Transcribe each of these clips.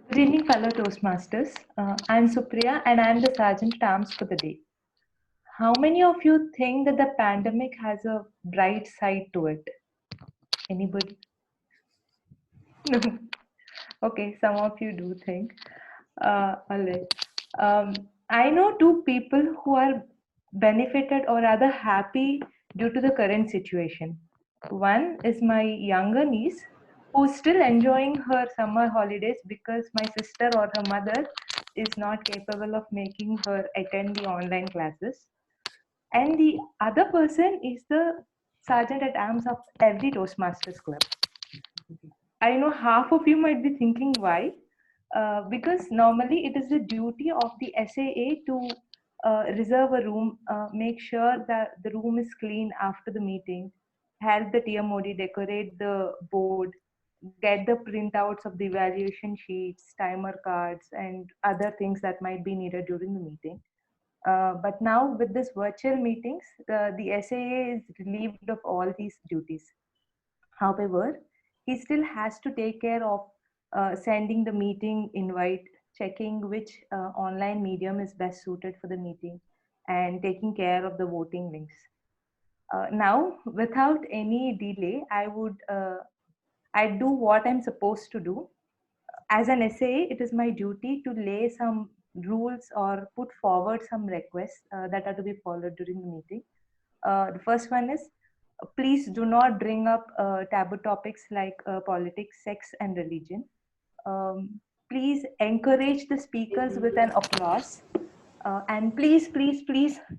Good evening, fellow Toastmasters. I'm Supriya and I'm the Sergeant at Arms for the day. How many of you think that the pandemic has a bright side to it? Anybody? No. Okay, some of you do think. All right. I know two people who are benefited or rather happy due to the current situation. One is my younger niece who's still enjoying her summer holidays because my sister or her mother is not capable of making her attend the online classes. And the other person is the sergeant at arms of every Toastmasters club. I know half of you might be thinking why. Because normally it is the duty of the SAA to reserve a room, make sure that the room is clean after the meeting, help the TMoD decorate the board, get the printouts of the evaluation sheets, timer cards, and other things that might be needed during the meeting. But now with this virtual meetings, the SAA is relieved of all these duties. However, he still has to take care of sending the meeting invite, checking which online medium is best suited for the meeting, and taking care of the voting links. Now, without any delay, I do what I'm supposed to do. As an SAA, it is my duty to lay some rules or put forward some requests that are to be followed during the meeting. The first one is please do not bring up taboo topics like politics, sex, and religion. Please encourage the speakers with an applause. And please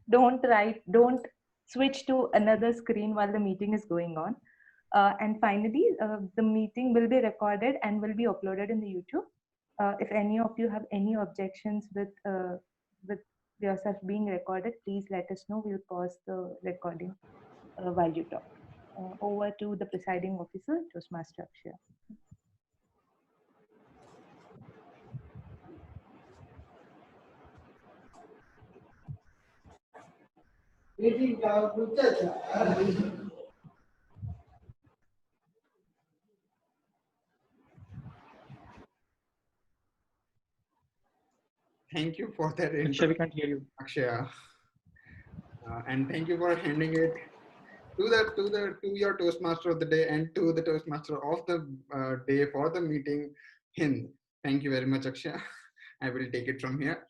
don't switch to another screen while the meeting is going on. And finally, the meeting will be recorded and will be uploaded in the YouTube. If any of you have any objections with yourself being recorded, please let us know. We'll pause the recording while you talk. Over to the presiding officer, Toastmaster Akshaya. Thank you for that Akshaya, intro, we can't hear you. Akshaya, and thank you for handing it to your Toastmaster of the day and to the Toastmaster of the day for the meeting, Hind. Thank you very much, Akshaya. I will take it from here.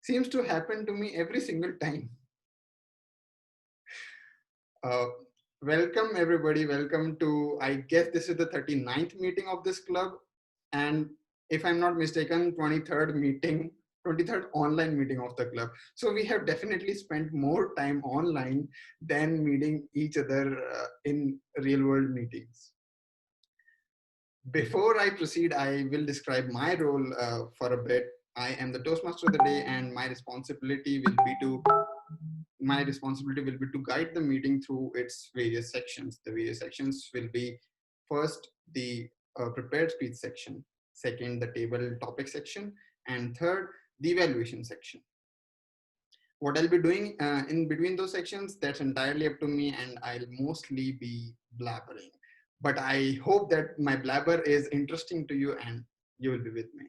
Seems to happen to me every single time. Welcome everybody. Welcome to, I guess this is the 39th meeting of this club, and if I'm not mistaken, 23rd online meeting of the club. So we have definitely spent more time online than meeting each other in real world meetings. Before I proceed, I will describe my role for a bit. I am the Toastmaster of the day, and my responsibility will be to guide the meeting through its various sections. The various sections will be first the prepared speech section, second the table topic section, and third the evaluation section. What I'll be doing in between those sections, that's entirely up to me, and I'll mostly be blabbering. But I hope that my blabber is interesting to you and you will be with me.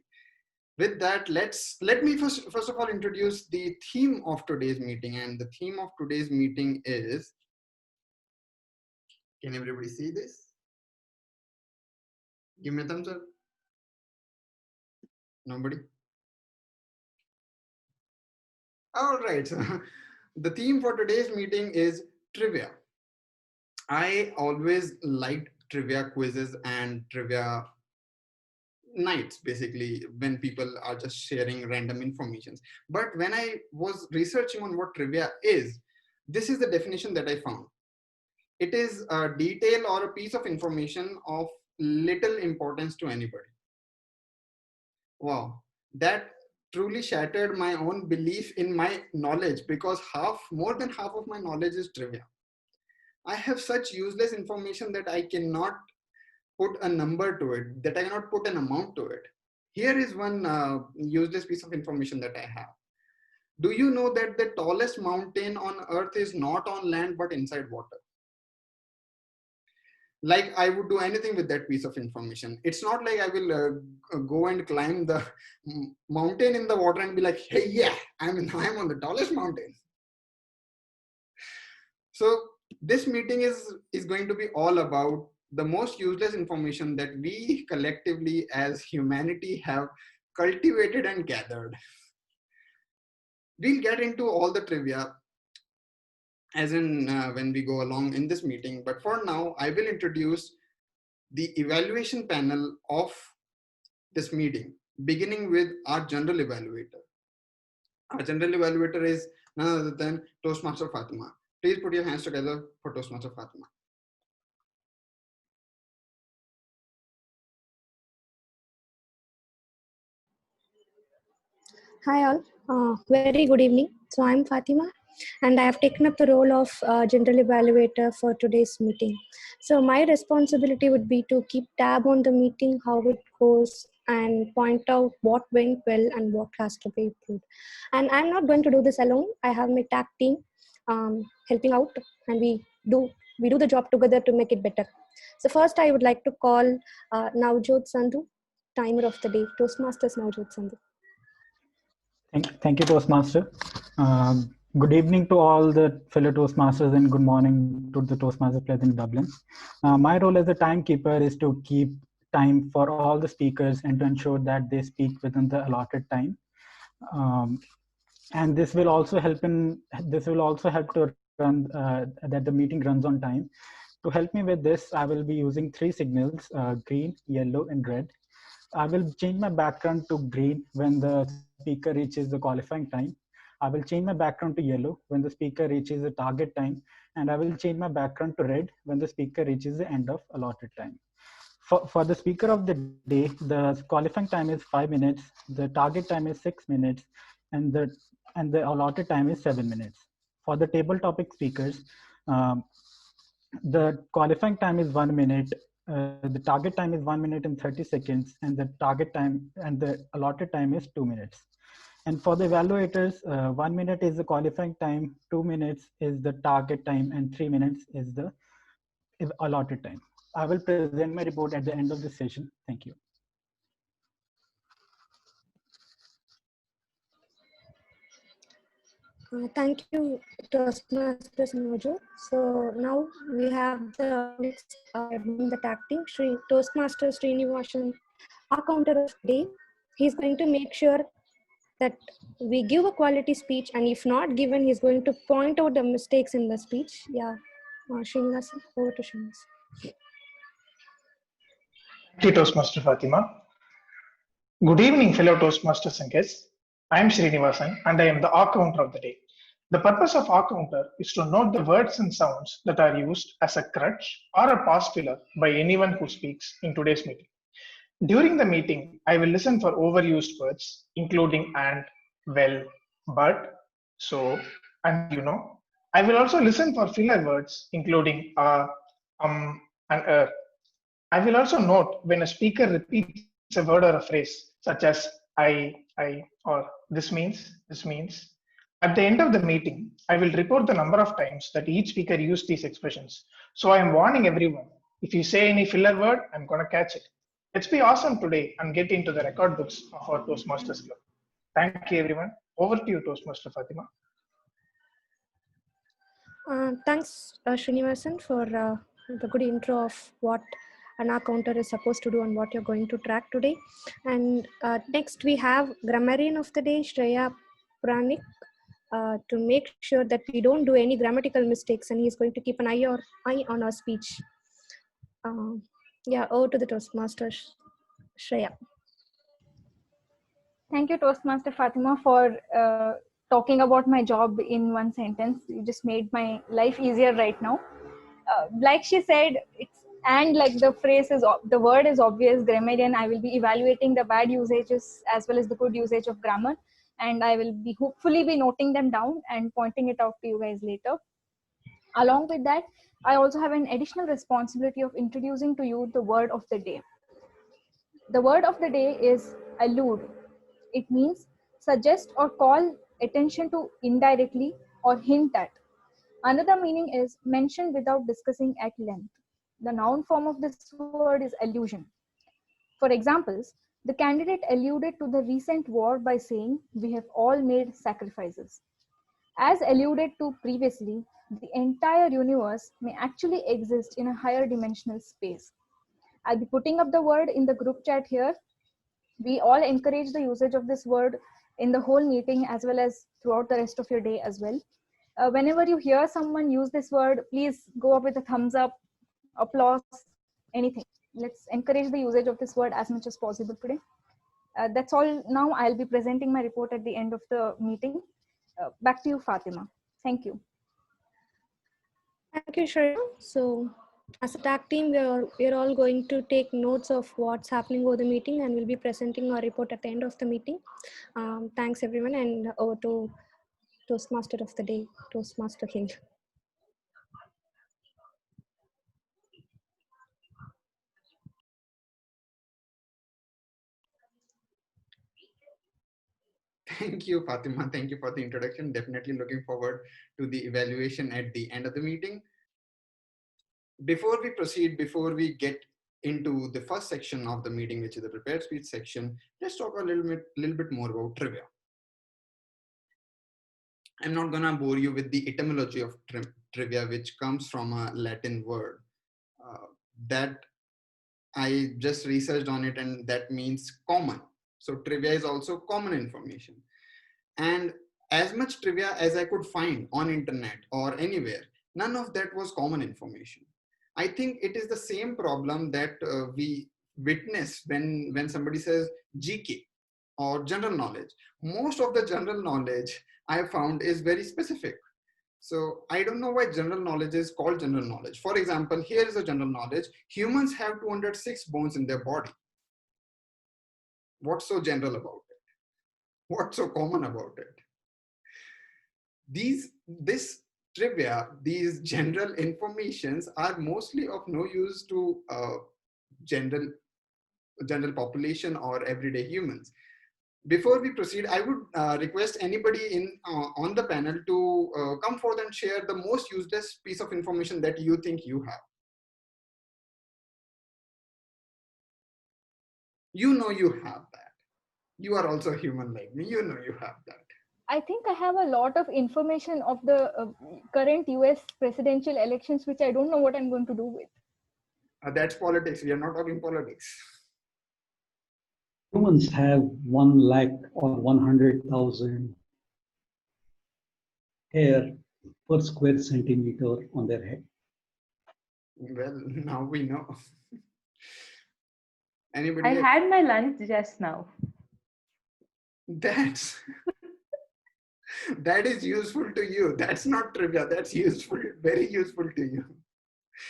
With that, let me first of all introduce the theme of today's meeting. And the theme of today's meeting is, can everybody see this? Give me a thumbs up. Nobody? All right, so the theme for today's meeting is trivia. I always liked trivia quizzes and trivia nights, basically, when people are just sharing random informations. But when I was researching on what trivia is, this is the definition that I found. It is a detail or a piece of information of little importance to anybody. Wow, that truly shattered my own belief in my knowledge, because more than half of my knowledge is trivia. I have such useless information that I cannot put a number to it, that I cannot put an amount to it. Here is one useless piece of information that I have. Do you know that the tallest mountain on earth is not on land, but inside water? like I would do anything with that piece of information. It's not like I will go and climb the mountain in the water and be like, hey, yeah, I'm on the tallest mountain. So this meeting is going to be all about the most useless information that we collectively as humanity have cultivated and gathered. We'll get into all the trivia as in when we go along in this meeting, but for now I will introduce the evaluation panel of this meeting, beginning with our general evaluator. Our general evaluator is none other than Toastmaster Fatima. Please put your hands together for Toastmaster Fatima. Hi all, very good evening. So I'm Fatima and I have taken up the role of General Evaluator for today's meeting. So my responsibility would be to keep tab on the meeting, how it goes, and point out what went well and what has to be improved. And I'm not going to do this alone. I have my tag team helping out, and we do the job together to make it better. So first I would like to call Navjot Sandhu, timer of the day, Toastmasters Navjot Sandhu. Thank you, Toastmaster. Good evening to all the fellow Toastmasters and good morning to the Toastmasters present in Dublin. My role as a timekeeper is to keep time for all the speakers and to ensure that they speak within the allotted time. And this will also help to run that the meeting runs on time. To help me with this, I will be using 3 signals: green, yellow, and red. I will change my background to green when the speaker reaches the qualifying time. I will change my background to yellow when the speaker reaches the target time. And I will change my background to red when the speaker reaches the end of allotted time. For the speaker of the day, the qualifying time is 5 minutes, the target time is 6 minutes, and the allotted time is 7 minutes. For the table topic speakers, the qualifying time is 1 minute, the target time is 1 minute and 30 seconds, and the target time and the allotted time is 2 minutes. And for the evaluators, 1 minute is the qualifying time, 2 minutes is the target time, and 3 minutes is the allotted time. I will present my report at the end of the session. Thank you. Thank you, Toastmasters Navjot. So now we have the next admin, the tag team, Toastmaster Srinivasan, AhCounter of the day. He's going to make sure that we give a quality speech, and if not given, he's going to point out the mistakes in the speech. Yeah, Srinivasan, over to Srinivasan. Thank you, Toastmaster Fatima. Good evening, fellow Toastmasters and guests. I am Srinivasan and I am the AhCounter of the day. The purpose of AhCounter is to note the words and sounds that are used as a crutch or a pause filler by anyone who speaks in today's meeting. During the meeting, I will listen for overused words, including and, well, but, so, and you know. I will also listen for filler words, including and I will also note when a speaker repeats a word or a phrase, such as I, or this means. At the end of the meeting, I will report the number of times that each speaker used these expressions. So I am warning everyone, if you say any filler word, I'm going to catch it. Let's be awesome today and get into the record books of our Toastmasters Club. Thank you, everyone. Over to you, Toastmaster Fatima. Thanks, Srinivasan, for the good intro of what an AhCounter is supposed to do and what you're going to track today. And next we have Grammarian of the day, Shreya, Puranik, to make sure that we don't do any grammatical mistakes, and he's going to keep an eye on our speech. Yeah, over to the Toastmaster, Shreya. Thank you, Toastmaster Fatima, for talking about my job in one sentence. You just made my life easier right now. Like she said, like the phrase is, the word is obvious, grammarian. I will be evaluating the bad usages as well as the good usage of grammar, and I will be hopefully be noting them down and pointing it out to you guys later. Along with that, I also have an additional responsibility of introducing to you the word of the day. The word of the day is allude. It means suggest or call attention to indirectly or hint at. Another meaning is mention without discussing at length. The noun form of this word is allusion. For examples, the candidate alluded to the recent war by saying, "We have all made sacrifices." As alluded to previously, the entire universe may actually exist in a higher dimensional space. I'll be putting up the word in the group chat here. We all encourage the usage of this word in the whole meeting as well as throughout the rest of your day as well. Whenever you hear someone use this word, please go up with a thumbs up, applause, anything. Let's encourage the usage of this word as much as possible today. That's all now. I'll be presenting my report at the end of the meeting. Back to you, Fatima. Thank you. Thank you, Shreya. So, as a tag team, we're all going to take notes of what's happening over the meeting, and we'll be presenting our report at the end of the meeting. Thanks, everyone, and over to Toastmaster of the day, Toastmaster Hind. Thank you, Fatima. Thank you for the introduction. Definitely looking forward to the evaluation at the end of the meeting. Before we proceed, before we get into the first section of the meeting, which is the prepared speech section, let's talk a little bit more about trivia. I'm not gonna bore you with the etymology of trivia, which comes from a Latin word that I just researched on it, and that means common. So trivia is also common information. And as much trivia as I could find on internet or anywhere, none of that was common information. I think it is the same problem that we witness when somebody says GK or general knowledge. Most of the general knowledge I found is very specific. So I don't know why general knowledge is called general knowledge. For example, here is a general knowledge. Humans have 206 bones in their body. What's so general about it? What's so common about it? This trivia, these general informations are mostly of no use to general population or everyday humans. Before we proceed, I would request anybody on the panel to come forth and share the most useless piece of information that you think you have. You know you have that. You are also human like me. You know you have that. I think I have a lot of information of the current US presidential elections, which I don't know what I'm going to do with. That's politics. We are not talking politics. Humans have 1 lakh or 100,000 hair per square centimeter on their head. Well, now we know. Anybody? I had my lunch just now. That is useful to you. That's not trivia. That's useful, very useful to you.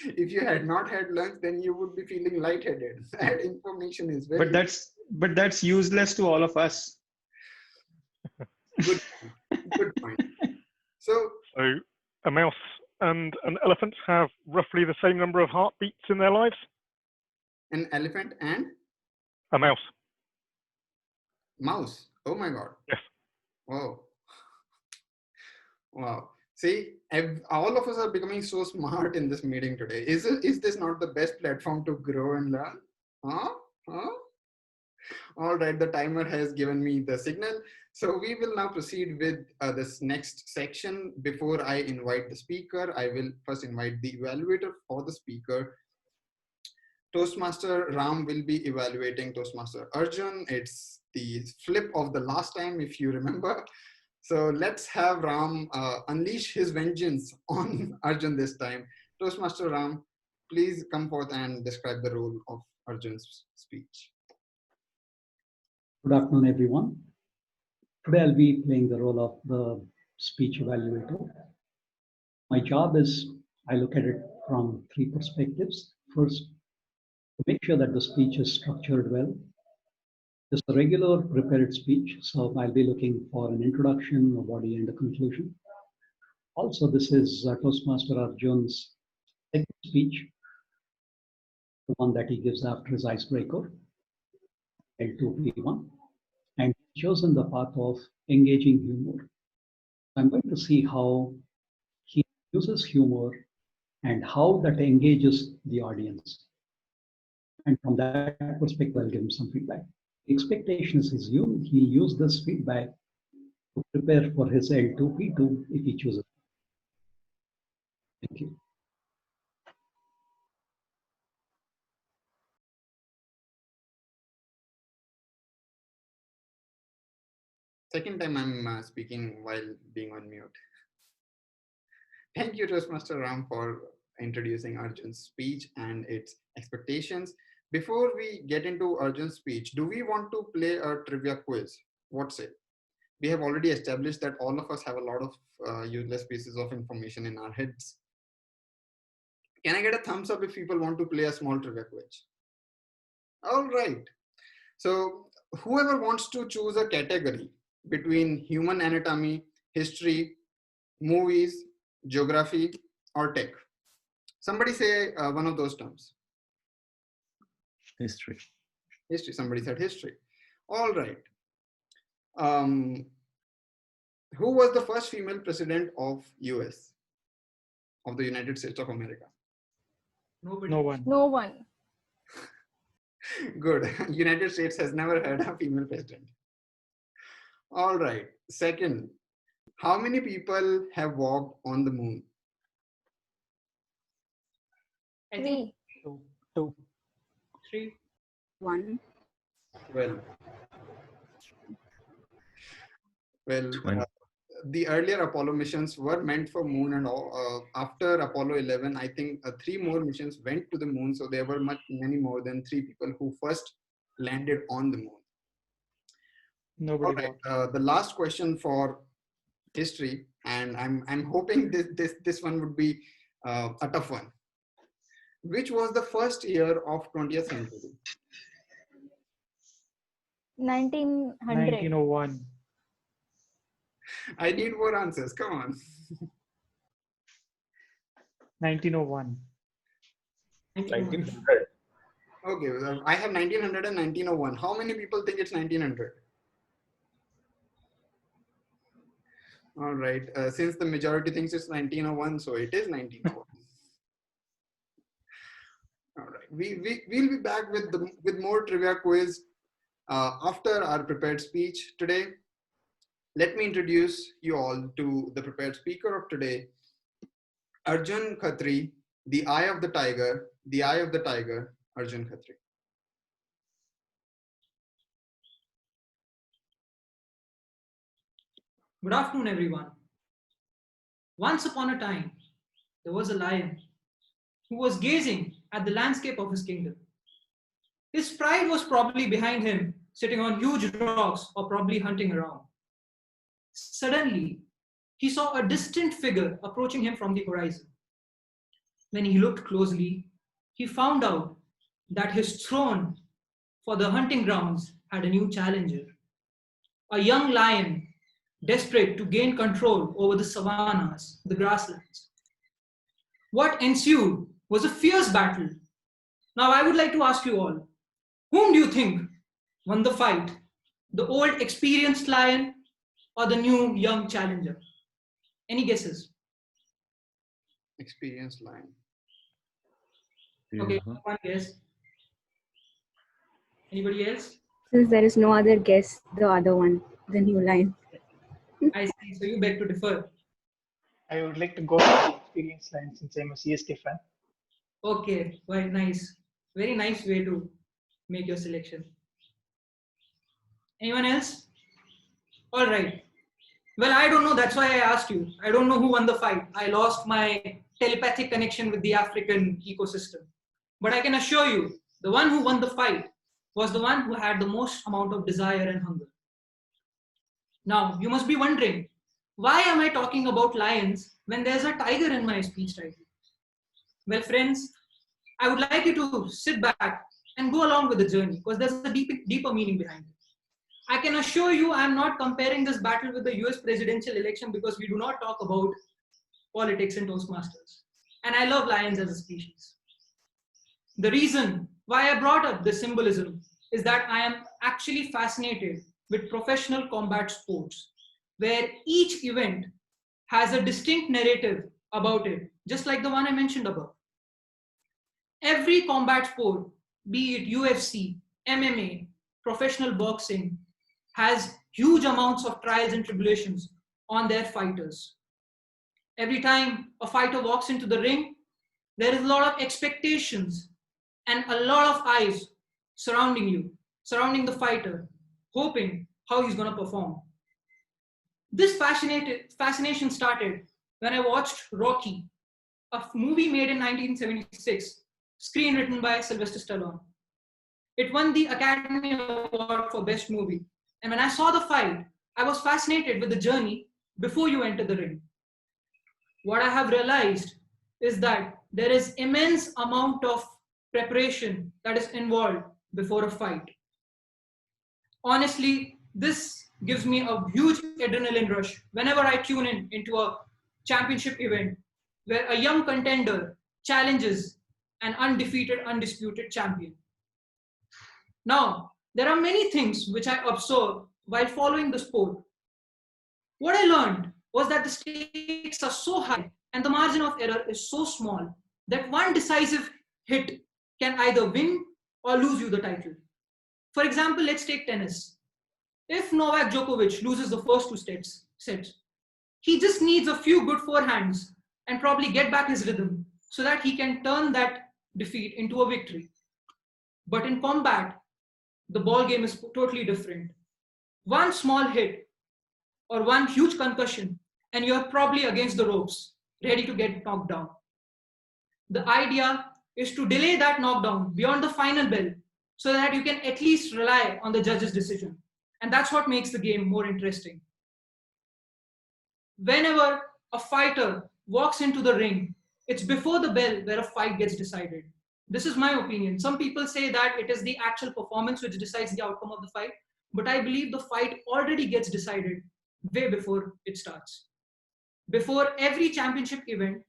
If you had not had lunch, then you would be feeling lightheaded. That information is very. But that's useless to all of us. Good point. So a mouse and an elephant have roughly the same number of heartbeats in their lives? An elephant and? A mouse. Mouse. Oh my God. Yes. Whoa. Wow. See, all of us are becoming so smart in this meeting today. Is this not the best platform to grow and learn? Huh? All right, the timer has given me the signal. So we will now proceed with this next section. Before I invite the speaker, I will first invite the evaluator for the speaker. Toastmaster Ram will be evaluating Toastmaster Arjun. It's the flip of the last time, if you remember. So let's have Ram unleash his vengeance on Arjun this time. Toastmaster Ram, please come forth and describe the role of Arjun's speech. Good afternoon, everyone. Today I'll be playing the role of the speech evaluator. My job is, I look at it from 3 perspectives. First, to make sure that the speech is structured well. This is a regular prepared speech, so I'll be looking for an introduction, a body, and a conclusion. Also, this is Toastmaster Arjun's second speech, the one that he gives after his icebreaker, L2P1, and he's chosen the path of engaging humor. I'm going to see how he uses humor and how that engages the audience. And from that perspective, I'll give him some feedback. The expectation is he'll use this feedback to prepare for his L2, P2 if he chooses. Thank you. Second time I'm speaking while being on mute. Thank you, Toastmaster Ram, for introducing Arjun's speech and its expectations. Before we get into Arjun's speech, do we want to play a trivia quiz? What say? We have already established that all of us have a lot of useless pieces of information in our heads. Can I get a thumbs up if people want to play a small trivia quiz? All right. So whoever wants to choose a category between human anatomy, history, movies, geography, or tech. Somebody say one of those terms. History. History. Somebody said history. All right. Who was the first female president of US, of the United States of America? Nobody. No one. No one. Good. United States has never had a female president. All right. Second, how many people have walked on the moon? I think 3. Two. 3. 1. Well, 20. The earlier Apollo missions were meant for moon and all. After Apollo 11, I think 3 more missions went to the moon. So there were many more than 3 people who first landed on the moon. Nobody. All right. The last question for history, and I'm hoping this one would be a tough one. Which was the first year of 20th century? 1900. 1901. I need more answers. Come on. 1901. 1900. Okay, well, I have 1900 and 1901. How many people think it's 1900? All right. Since the majority thinks it's 1901, so it is 1901. All right. We'll be back with more trivia quiz after our prepared speech today. Let me introduce you all to the prepared speaker of today, Arjun Khattri, the eye of the tiger, Arjun Khattri. Good afternoon, everyone. Once upon a time, there was a lion who was gazing at the landscape of his kingdom. His pride was probably behind him, sitting on huge rocks or probably hunting around. Suddenly, he saw a distant figure approaching him from the horizon. When he looked closely, he found out that his throne for the hunting grounds had a new challenger, a young lion desperate to gain control over the savannas, the grasslands. What ensued was a fierce battle. Now I would like to ask you all, whom do you think won the fight? The old experienced lion or the new young challenger? Any guesses? Experienced lion. Okay, one guess. Anybody else? Since there is no other guess, the other one, the new lion. I see. So you beg to differ. I would like to go for the experience line since I'm a CSK fan. Okay, well, nice. Very nice way to make your selection. Anyone else? All right. Well, I don't know. That's why I asked you. I don't know who won the fight. I lost my telepathic connection with the African ecosystem. But I can assure you, the one who won the fight was the one who had the most amount of desire and hunger. Now, you must be wondering, why am I talking about lions when there's a tiger in my speech title? Well, friends, I would like you to sit back and go along with the journey because there's a deeper meaning behind it. I can assure you I'm not comparing this battle with the US presidential election because we do not talk about politics in Toastmasters. And I love lions as a species. The reason why I brought up this symbolism is that I am actually fascinated with professional combat sports, where each event has a distinct narrative about it, just like the one I mentioned above. Every combat sport, be it UFC, MMA, professional boxing, has huge amounts of trials and tribulations on their fighters. Every time a fighter walks into the ring, there is a lot of expectations and a lot of eyes surrounding you, surrounding the fighter, hoping how he's going to perform. This fascination started when I watched Rocky, a movie made in 1976, screenwritten by Sylvester Stallone. It won the Academy Award for Best Movie. And when I saw the fight, I was fascinated with the journey before you enter the ring. What I have realized is that there is immense amount of preparation that is involved before a fight. Honestly, this gives me a huge adrenaline rush whenever I tune in into a championship event where a young contender challenges an undefeated, undisputed champion. Now, there are many things which I observed while following the sport. What I learned was that the stakes are so high and the margin of error is so small that one decisive hit can either win or lose you the title. For example, let's take tennis. If Novak Djokovic loses the first two sets, he just needs a few good forehands and probably get back his rhythm so that he can turn that defeat into a victory. But in combat, the ball game is totally different. One small hit or one huge concussion and you're probably against the ropes, ready to get knocked down. The idea is to delay that knockdown beyond the final bell so that you can at least rely on the judge's decision. And that's what makes the game more interesting. Whenever a fighter walks into the ring, it's before the bell where a fight gets decided. This is my opinion. Some people say that it is the actual performance which decides the outcome of the fight, but I believe the fight already gets decided way before it starts. Before every championship event,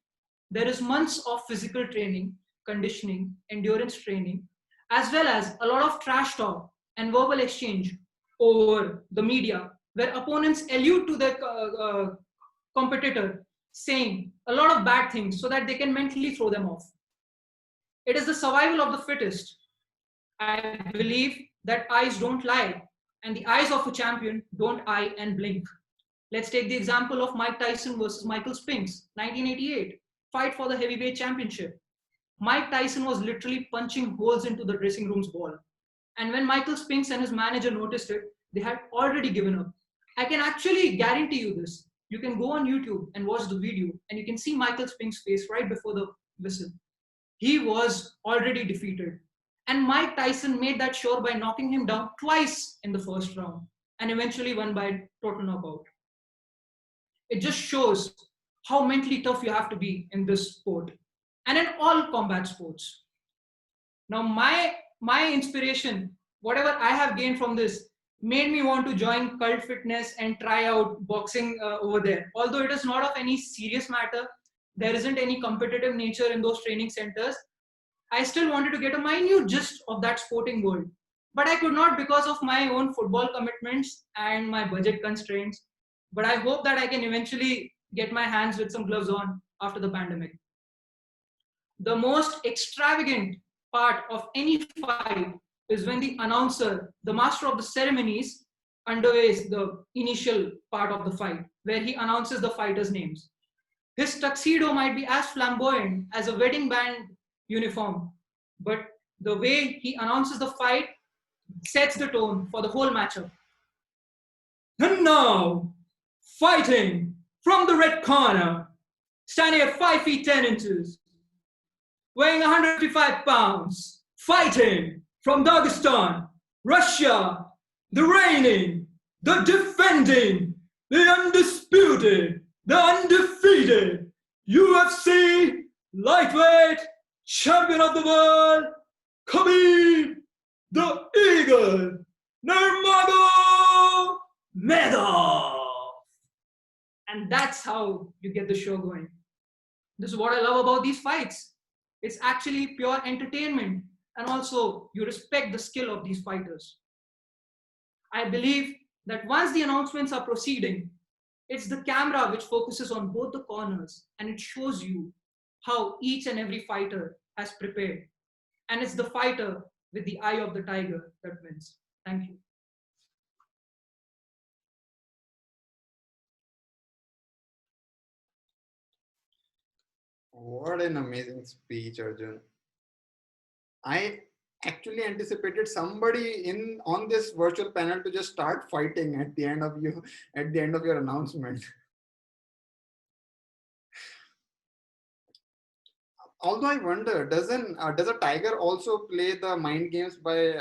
there is months of physical training, conditioning, endurance training, as well as a lot of trash talk and verbal exchange over the media, where opponents allude to their competitor saying a lot of bad things so that they can mentally throw them off. It is the survival of the fittest. I believe that eyes don't lie, and the eyes of a champion don't eye and blink. Let's take the example of Mike Tyson versus Michael Spinks, 1988, fight for the heavyweight championship. Mike Tyson was literally punching holes into the dressing room's wall. And when Michael Spinks and his manager noticed it, they had already given up. I can actually guarantee you this. You can go on YouTube and watch the video, and you can see Michael Spinks' face right before the whistle. He was already defeated. And Mike Tyson made that sure by knocking him down twice in the first round and eventually won by total knockout. It just shows how mentally tough you have to be in this sport and in all combat sports. Now, my inspiration, whatever I have gained from this, made me want to join Cult Fitness and try out boxing over there. Although it is not of any serious matter, there isn't any competitive nature in those training centers, I still wanted to get a minute gist of that sporting world. But I could not because of my own football commitments and my budget constraints. But I hope that I can eventually get my hands with some gloves on after the pandemic. The most extravagant part of any fight is when the announcer, the master of the ceremonies, underways the initial part of the fight, where he announces the fighters' names. His tuxedo might be as flamboyant as a wedding band uniform, but the way he announces the fight sets the tone for the whole matchup. And now, fighting from the red corner, standing at 5 feet 10 inches, weighing 155 pounds, fighting from Dagestan, Russia, the reigning, the defending, the undisputed, the undefeated UFC lightweight champion of the world, Khabib the Eagle Nurmagomedov. And that's how you get the show going. This is what I love about these fights. It's actually pure entertainment, and also you respect the skill of these fighters. I believe that once the announcements are proceeding, It's the camera which focuses on both the corners and it shows you how each and every fighter has prepared. And it's the fighter with the eye of the tiger that wins. Thank you. What an amazing speech, Arjun. I actually anticipated somebody on this virtual panel to just start fighting at the end of your announcement. Although I wonder, does a tiger also play the mind games by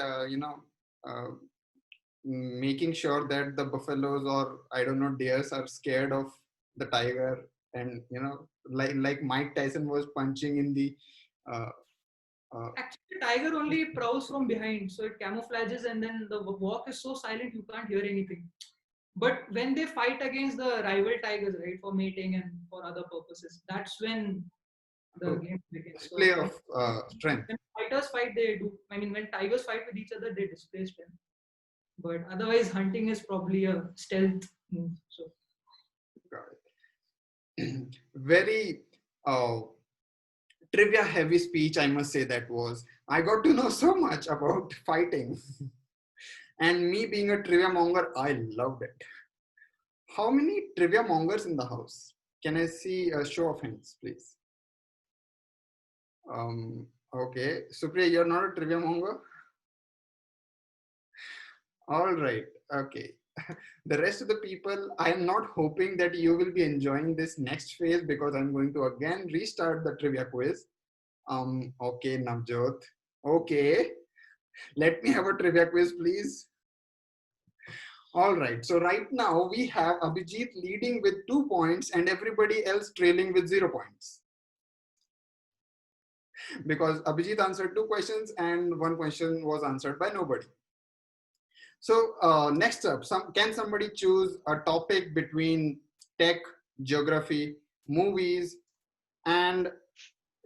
making sure that the buffaloes or I don't know deers are scared of the tiger, and like Mike Tyson was punching in the actually, tiger only prowls from behind, so it camouflages, and then the walk is so silent you can't hear anything. But when they fight against the rival tigers, right, for mating and for other purposes, that's when the game begins. Display of strength. When fighters fight, they do. I mean, when tigers fight with each other, they display strength. But otherwise, hunting is probably a stealth move. So, got it. Very trivia heavy speech, I must say that was. I got to know so much about fighting. And me being a trivia monger, I loved it. How many trivia mongers in the house? Can I see a show of hands, please? Okay, Supriya, you're not a trivia monger? All right, okay. The rest of the people, I am not hoping that you will be enjoying this next phase because I'm going to again restart the trivia quiz. Okay, Navjot. Okay, let me have a trivia quiz, please. All right, so right now we have Abhijit leading with 2 points and everybody else trailing with 0 points. Because Abhijit answered 2 questions and 1 question was answered by nobody. So next up, can somebody choose a topic between tech, geography, movies, and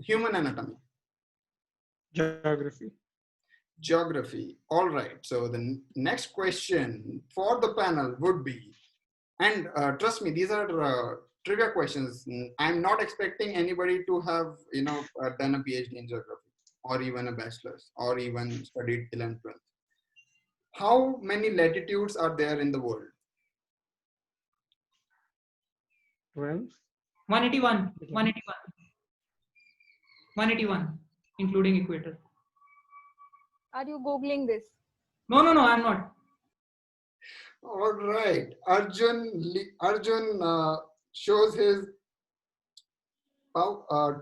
human anatomy? Geography. Geography. All right. So the next question for the panel would be, and trust me, these are trivia questions. I'm not expecting anybody to have, done a PhD in geography or even a bachelor's or even studied 11th, 12th. How many latitudes are there in the world? 12. 181. 181. 181, including equator. Are you Googling this? No, I'm not. All right. Arjun shows his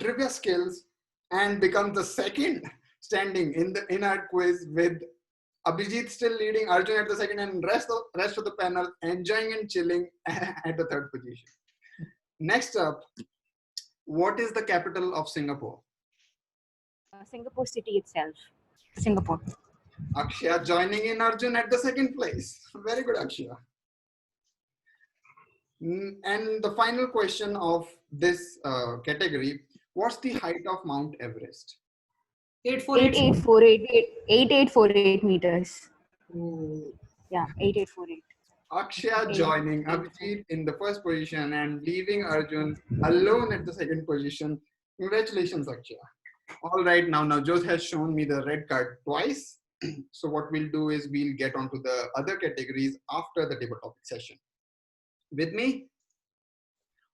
trivia skills and becomes the second standing in our quiz with Abhijit still leading, Arjun at the second, and rest of the panel enjoying and chilling at the 3rd position. Next up, what is the capital of Singapore? Singapore city itself. Singapore. Akshaya joining in Arjun at the 2nd place. Very good, Akshaya. And the final question of this category, what's the height of Mount Everest? 8848 meters. Yeah, 8848. Akshaya joining Abhijit in the 1st position and leaving Arjun alone at the 2nd position. Congratulations, Akshaya. All right, now Navjot has shown me the red card twice. So what we'll do is we'll get onto the other categories after the table topic session. With me?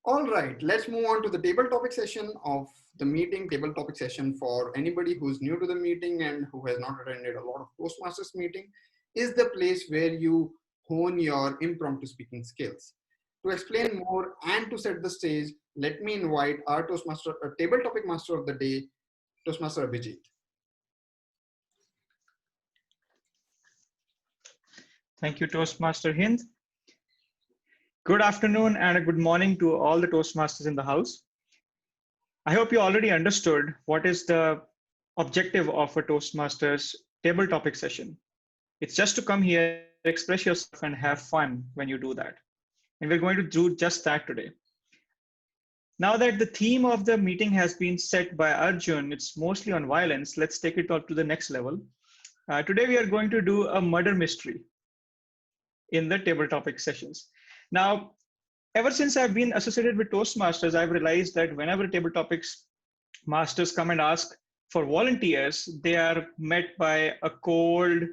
All right, let's move on to the table topic session of the meeting. Table topic session for anybody who's new to the meeting and who has not attended a lot of Toastmasters meeting is the place where you hone your impromptu speaking skills. To explain more and to set the stage, let me invite our Toastmaster, table topic master of the day, Toastmaster Abhijit. Thank you, Toastmaster Hind. Good afternoon and a good morning to all the Toastmasters in the house. I hope you already understood what is the objective of a Toastmasters table topic session. It's just to come here, express yourself and have fun when you do that. And we're going to do just that today. Now that the theme of the meeting has been set by Arjun, it's mostly on violence. Let's take it up to the next level. Today we are going to do a murder mystery in the table topic sessions. Now, Ever since I've been associated with Toastmasters, I've realized that whenever table topics masters come and ask for volunteers, they are met by a cold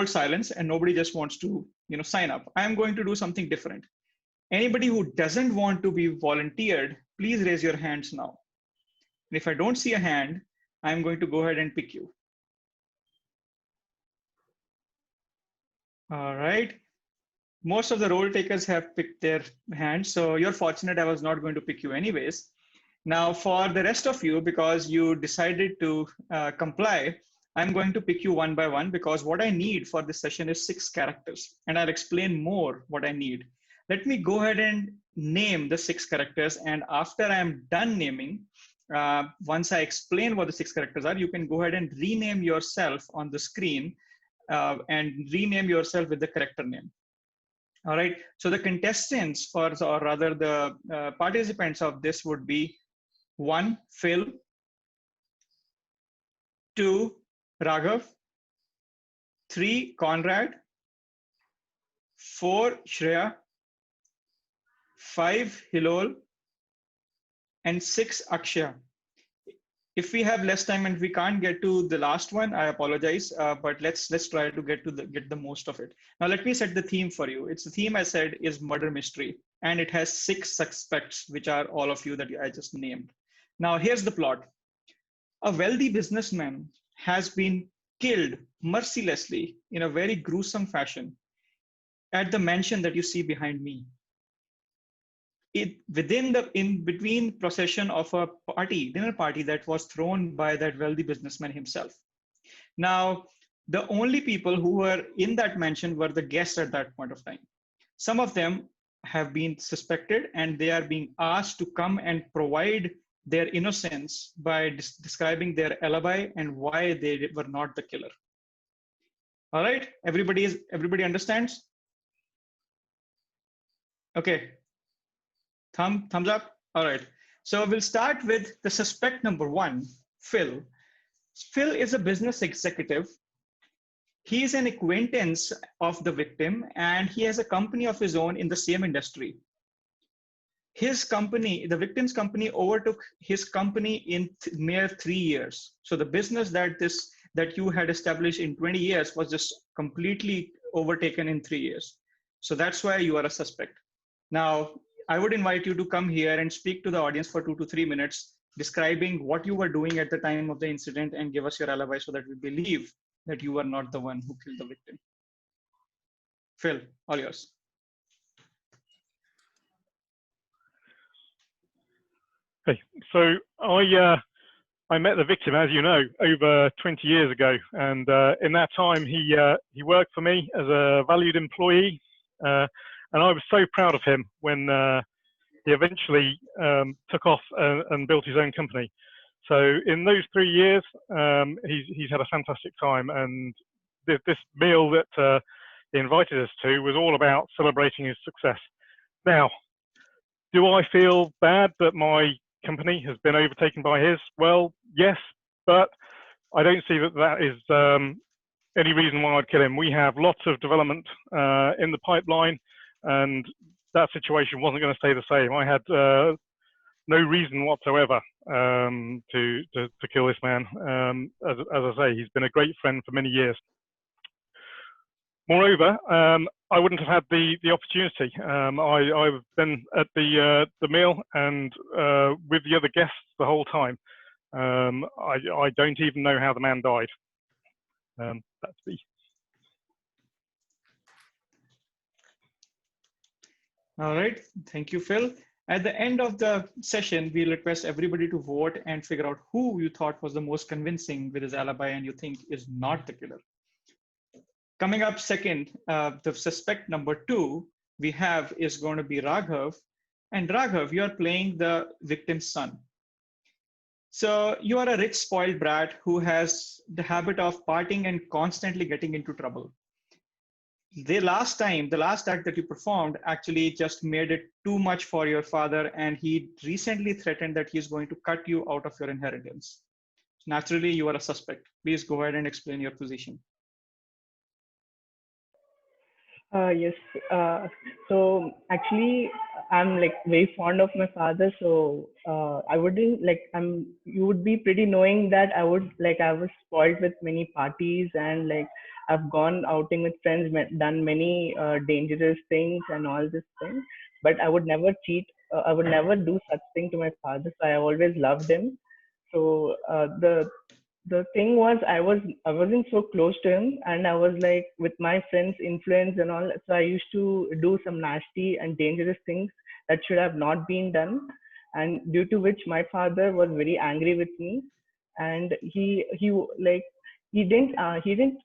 silence, and nobody just wants to sign up. I'm going to do something different. Anybody who doesn't want to be volunteered, please raise your hands now. And if I don't see a hand, I'm going to go ahead and pick you. All right. Most of the role takers have picked their hands, so you're fortunate I was not going to pick you anyways. Now for the rest of you, because you decided to comply, I'm going to pick you one by one, because what I need for this session is 6 characters, and I'll explain more what I need. Let me go ahead and name the 6 characters, and after I'm done naming, once I explain what the 6 characters are, you can go ahead and rename yourself on the screen and rename yourself with the character name. All right, so the contestants or rather the participants of this would be 1, Phil, 2, Raghav, 3, Konrad, 4, Shreya, 5, Hillol, and 6, Akshaya. If we have less time and we can't get to the last one, I apologize, but let's try to get the most of it. Now let me set the theme for you. It's the theme I said is murder mystery, and it has 6 suspects, which are all of you that I just named. Now here's the plot. A wealthy businessman has been killed mercilessly in a very gruesome fashion at the mansion that you see behind me. In between procession of a dinner party that was thrown by that wealthy businessman himself. Now, the only people who were in that mansion were the guests at that point of time. Some of them have been suspected, and they are being asked to come and provide their innocence by describing their alibi and why they were not the killer. All right, everybody understands? Okay. Thumbs up. All right. So we'll start with the suspect number 1, Phil. Phil is a business executive. He is an acquaintance of the victim, and he has a company of his own in the same industry. His company, the victim's company, overtook his company in mere 3 years. So the business that you had established in 20 years was just completely overtaken in 3 years. So that's why you are a suspect. Now, I would invite you to come here and speak to the audience for 2 to 3 minutes, describing what you were doing at the time of the incident, and give us your alibi so that we believe that you were not the one who killed the victim. Phil, all yours. Okay, so I met the victim, as you know, over 20 years ago, and in that time he worked for me as a valued employee. And I was so proud of him when he eventually took off and built his own company. So in those 3 years, he's had a fantastic time. And this meal that he invited us to was all about celebrating his success. Now, do I feel bad that my company has been overtaken by his? Well, yes, but I don't see that is any reason why I'd kill him. We have lots of development in the pipeline, and that situation wasn't going to stay the same. I had no reason whatsoever to kill this man. As I say, he's been a great friend for many years. Moreover, I wouldn't have had the opportunity. I've been at the meal and with the other guests the whole time. I don't even know how the man died. That's me. All right, thank you, Phil. At the end of the session, we'll request everybody to vote and figure out who you thought was the most convincing with his alibi and you think is not the killer. Coming up second, the suspect number 2 we have is going to be Raghav. And Raghav, you are playing the victim's son. So you are a rich, spoiled brat who has the habit of partying and constantly getting into trouble. The last act that you performed actually just made it too much for your father, and he recently threatened that he's going to cut you out of your inheritance. Naturally, you are a suspect. Please go ahead and explain your position. Yes. So actually, I'm like very fond of my father. So I wouldn't like You would be pretty knowing that I was spoiled with many parties, and like I've gone outing with friends, done many dangerous things and all this thing. But I would never cheat. I would never do such thing to my father. So I always loved him. So the thing was, I wasn't so close to him, and I was like with my friends influence and all, so I used to do some nasty and dangerous things that should have not been done, and due to which my father was very angry with me. And he didn't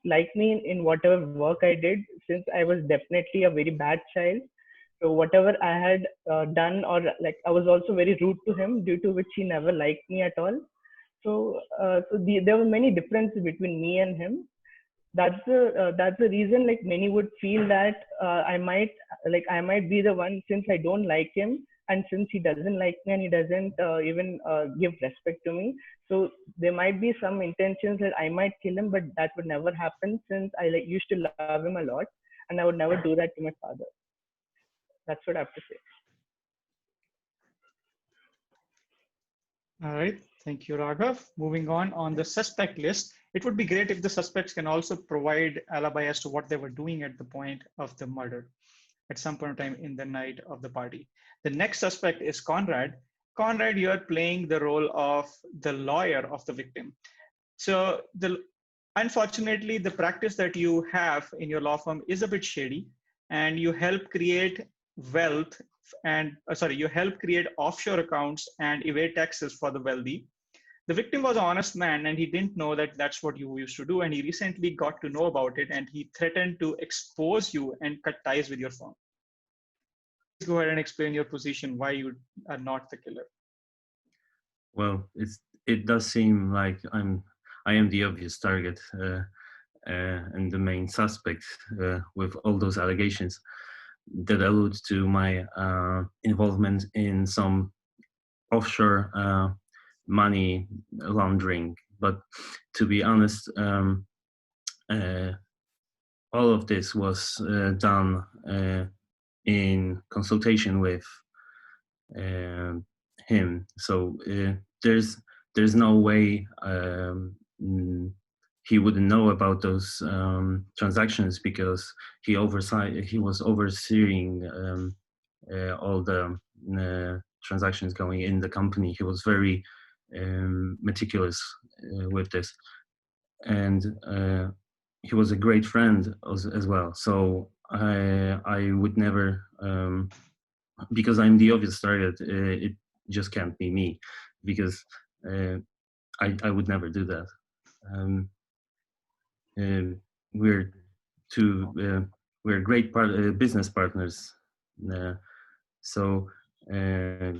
like me in whatever work I did, since I was definitely a very bad child. So whatever I had done, or like I was also very rude to him, due to which he never liked me at all. There were many differences between me and him. That's the reason, like many would feel that I might be the one, since I don't like him, and since he doesn't like me and he doesn't even give respect to me. So there might be some intentions that I might kill him, but that would never happen, since I like used to love him a lot, and I would never do that to my father. That's what I have to say. All right. Thank you, Raghav. Moving on the suspect list, it would be great if the suspects can also provide alibi as to what they were doing at the point of the murder, at some point in time in the night of the party. The next suspect is Konrad. Konrad, you are playing the role of the lawyer of the victim. So unfortunately, the practice that you have in your law firm is a bit shady, and you help create wealth you help create offshore accounts and evade taxes for the wealthy. The victim was an honest man, and he didn't know that that's what you used to do, and he recently got to know about it, and he threatened to expose you and cut ties with your firm. Please go ahead and explain your position, why you are not the killer. Well, it does seem like I am the obvious target and the main suspect with all those allegations that allude to my involvement in some offshore money laundering. But to be honest, all of this was done in consultation with him. So there's no way he wouldn't know about those transactions, because he was overseeing all the transactions going in the company. He was very meticulous with this, and he was a great friend as well. So I would never, because I'm the obvious target, it just can't be me, because I would never do that. We're great business partners, so I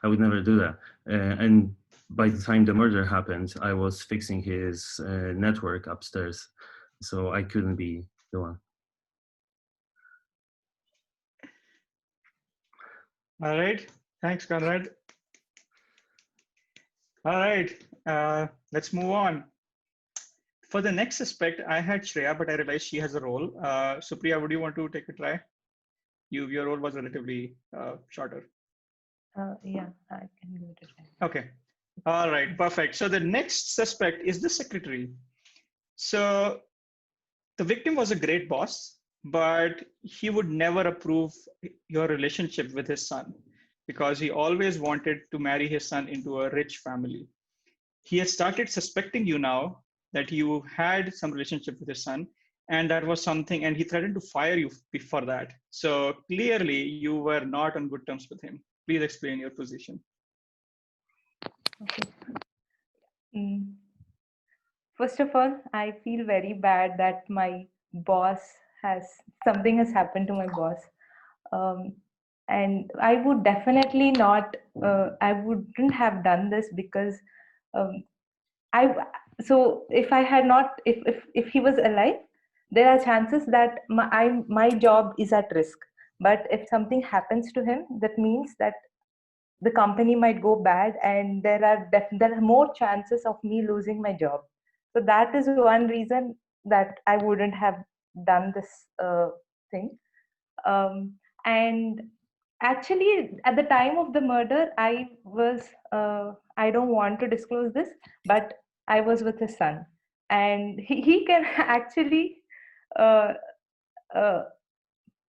would never do that. And by the time the murder happened, I was fixing his network upstairs, so I couldn't be the one. All right. Thanks, Konrad. All right. Let's move on. For the next suspect, I had Shreya, but I realized she has a role. Supriya, would you want to take a try? Your role was relatively shorter. Yeah, I can give it a try. Okay. All right, perfect. So the next suspect is the secretary. So the victim was a great boss, but he would never approve your relationship with his son, because he always wanted to marry his son into a rich family. He has started suspecting you now that you had some relationship with his son, and that was something, and he threatened to fire you for that. So clearly you were not on good terms with him. Please explain your position. Okay. First of all, I feel very bad that my boss something has happened to my boss. And I would definitely not, I wouldn't have done this, because so if I had not, if he was alive, there are chances that my job is at risk. But if something happens to him, that means that the company might go bad, and there are more chances of me losing my job. So that is one reason that I wouldn't have done this thing. And actually, at the time of the murder, I was, I don't want to disclose this, but I was with his son. And he can actually, uh,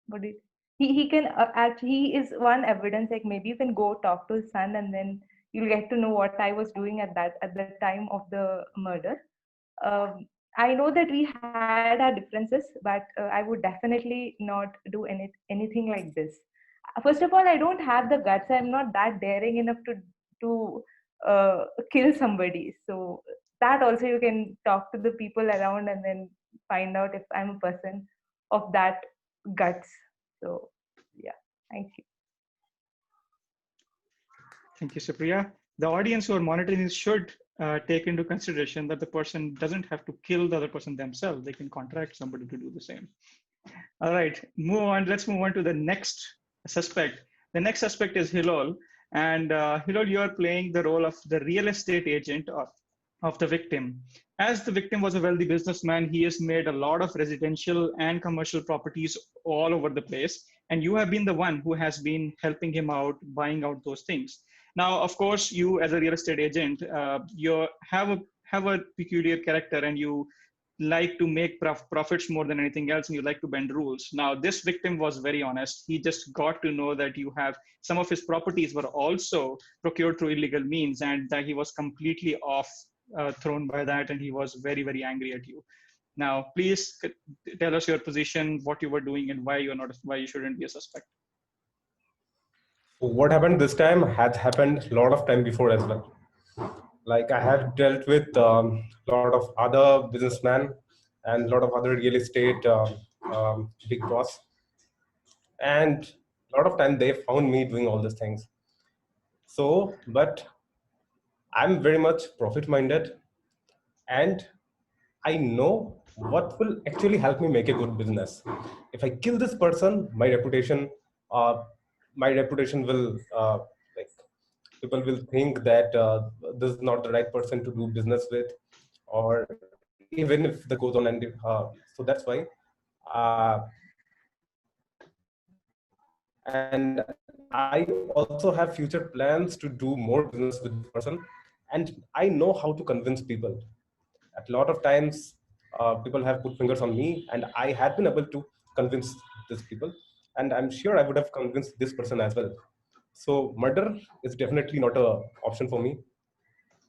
what do you, he can actually, he is one evidence, like maybe you can go talk to his son and then you'll get to know what I was doing at the time of the murder. I know that we had our differences, but I would definitely not do anything like this. First of all, I don't have the guts. I'm not that daring enough to kill somebody. So that also you can talk to the people around and then find out if I'm a person of that guts. So yeah, thank you. Thank you, Supriya. The audience who are monitoring this should take into consideration that the person doesn't have to kill the other person themselves. They can contract somebody to do the same. All right, move on. Let's move on to the next suspect. The next suspect is Hillol. And Hillol, you are playing the role of the real estate agent of the victim. As the victim was a wealthy businessman, he has made a lot of residential and commercial properties all over the place. And you have been the one who has been helping him out, buying out those things. Now, of course, you as a real estate agent, you have a peculiar character and you like to make profits more than anything else, and you like to bend rules. Now, this victim was very honest. He just got to know that you have some of his properties were also procured through illegal means, and that he was completely off thrown by that, and he was very, very angry at you. Now, please tell us your position, what you were doing, and why you shouldn't be a suspect. What happened this time had happened a lot of time before as well. Like I have dealt with a lot of other businessmen and a lot of other real estate big boss. And a lot of time they found me doing all these things. So, but I'm very much profit minded and I know what will actually help me make a good business. If I kill this person, my reputation will like people will think that this is not the right person to do business with, or even if that goes on, and so that's why. And I also have future plans to do more business with this person, and I know how to convince people. At a lot of times, people have put fingers on me, and I have been able to convince these people, and I'm sure I would have convinced this person as well. So murder is definitely not an option for me.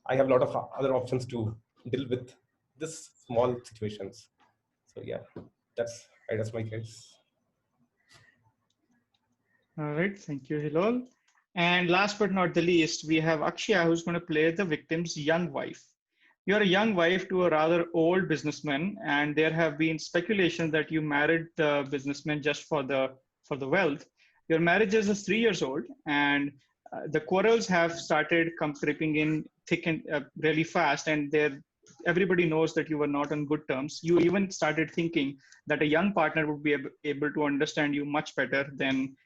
I have a lot of other options to deal with this small situations. So yeah, that's my case. All right, thank you, Hillol. And last but not the least, we have Akshaya, who's going to play the victim's young wife. You're a young wife to a rather old businessman, and there have been speculation that you married the businessman just for the wealth. Your marriage is 3 years old, and the quarrels have started creeping in thick and really fast, and everybody knows that you were not on good terms. You even started thinking that a young partner would be able to understand you much better than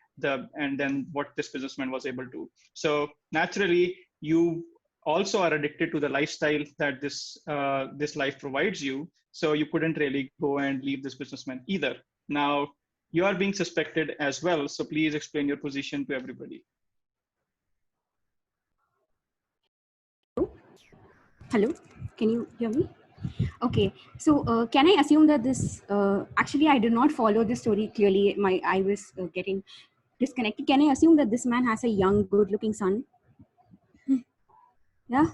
what this businessman was able to. So naturally, you also are addicted to the lifestyle that this life provides you. So you couldn't really go and leave this businessman either. Now you are being suspected as well. So please explain your position to everybody. Hello, can you hear me? Okay, so can I assume that this, actually I did not follow the story clearly, I was getting disconnected. Can I assume that this man has a young, good-looking son? Yeah?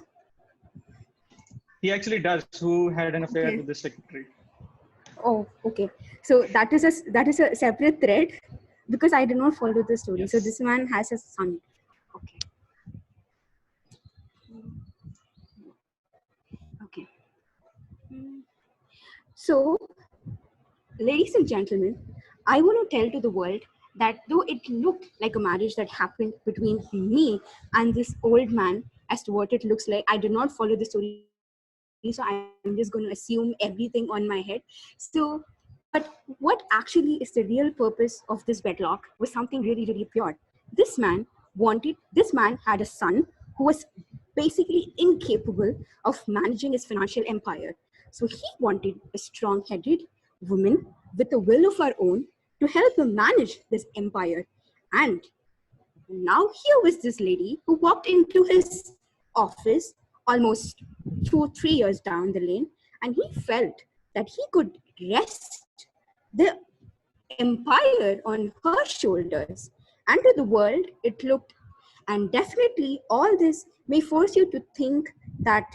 He actually does, who had an affair Okay. with the secretary. Oh, okay. So that is a separate thread because I did not follow the story. Yes. So this man has a son. Okay. Okay. So, ladies and gentlemen, I want to tell to the world that though it looked like a marriage that happened between me and this old man, as to what it looks like, I did not follow the story, so I'm just going to assume everything on my head. So, but what actually is the real purpose of this wedlock was something really, really pure. This man had a son who was basically incapable of managing his financial empire. So he wanted a strong-headed woman with a will of her own to help him manage this empire. And now here was this lady who walked into his office almost 2-3 years down the lane, and he felt that he could rest the empire on her shoulders. And to the world, it looked, and definitely all this may force you to think that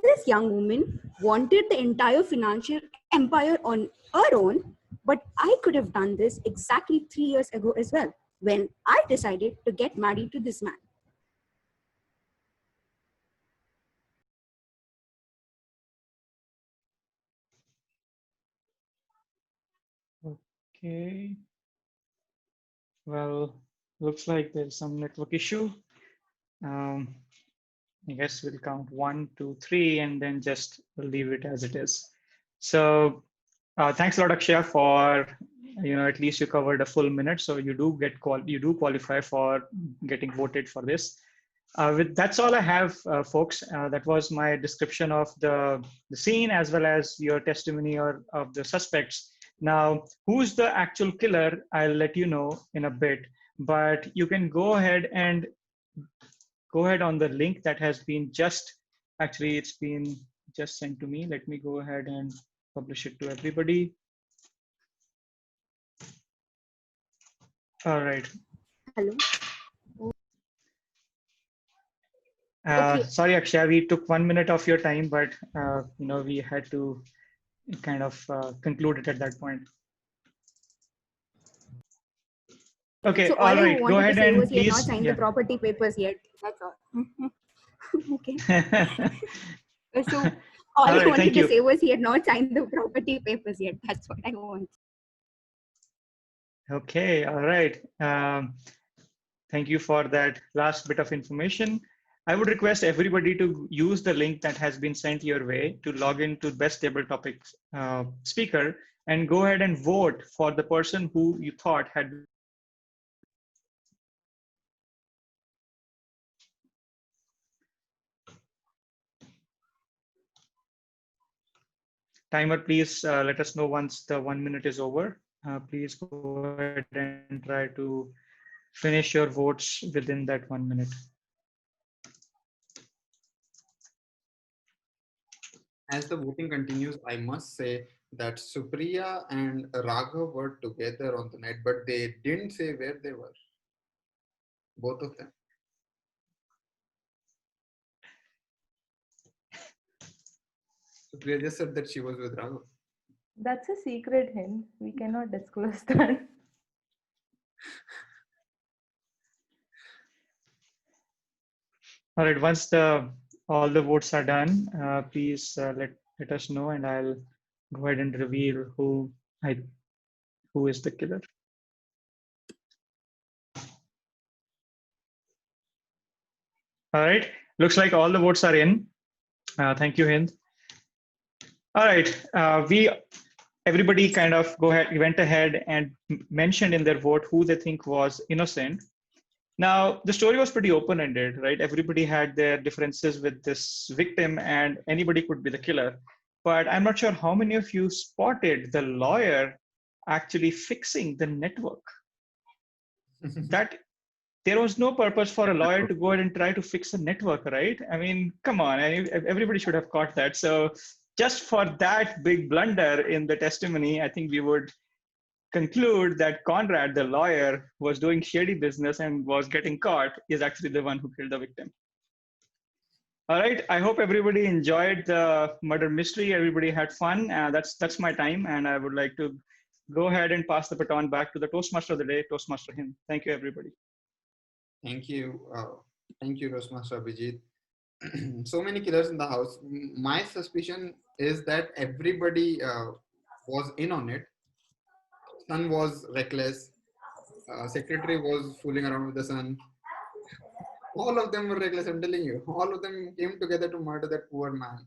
this young woman wanted the entire financial empire on her own, but I could have done this exactly 3 years ago as well, when I decided to get married to this man. Okay. Well, looks like there's some network issue. I guess we'll count 1, 2, 3, and then just leave it as it is. So thanks a lot, Akshaya, for at least you covered a full minute. So you do qualify for getting voted for this. That's all I have, folks. That was my description of the scene as well as your testimony of the suspects. Now, who's the actual killer? I'll let you know in a bit, but you can go ahead on the link that has been it's been just sent to me. Let me go ahead and publish it to everybody. All right. Hello. Okay. Sorry, Akshaya, we took 1 minute of your time, but we had to kind of conclude it at that point. Okay, so all right. Go ahead and was please. He had not signed the property papers yet. That's all. Okay. So all I wanted to say was he had not signed the property papers yet. That's what I want. Okay, all right. Thank you for that last bit of information. I would request everybody to use the link that has been sent your way to log into Best Table Topics speaker and go ahead and vote for the person who you thought had. Timer, please let us know once the 1 minute is over. Please go ahead and try to finish your votes within that 1 minute. As the voting continues, I must say that Supriya and Raghav were together on the night, but they didn't say where they were. Both of them. Supriya just said that she was with Raghav. That's a secret, Hind. We cannot disclose that. All right, once all the votes are done, please let us know, and I'll go ahead and reveal who is the killer. All right, looks like all the votes are in. Thank you, Hind. All right, everybody kind of went ahead and mentioned in their vote who they think was innocent. Now, the story was pretty open-ended, right? Everybody had their differences with this victim and anybody could be the killer. But I'm not sure how many of you spotted the lawyer actually fixing the network. That there was no purpose for a lawyer to go ahead and try to fix a network, right? I mean, come on, everybody should have caught that. So just for that big blunder in the testimony, I think we would conclude that Konrad, the lawyer, was doing shady business and was getting caught, is actually the one who killed the victim. All right, I hope everybody enjoyed the murder mystery. Everybody had fun. That's my time, and I would like to go ahead and pass the baton back to the Toastmaster of the day, Toastmaster Hind. Thank you, everybody. Thank you. Thank you, Toastmaster Abhijit. So many killers in the house. My suspicion is that everybody was in on it. Son was reckless. Secretary was fooling around with the son. All of them were reckless, I'm telling you. All of them came together to murder that poor man.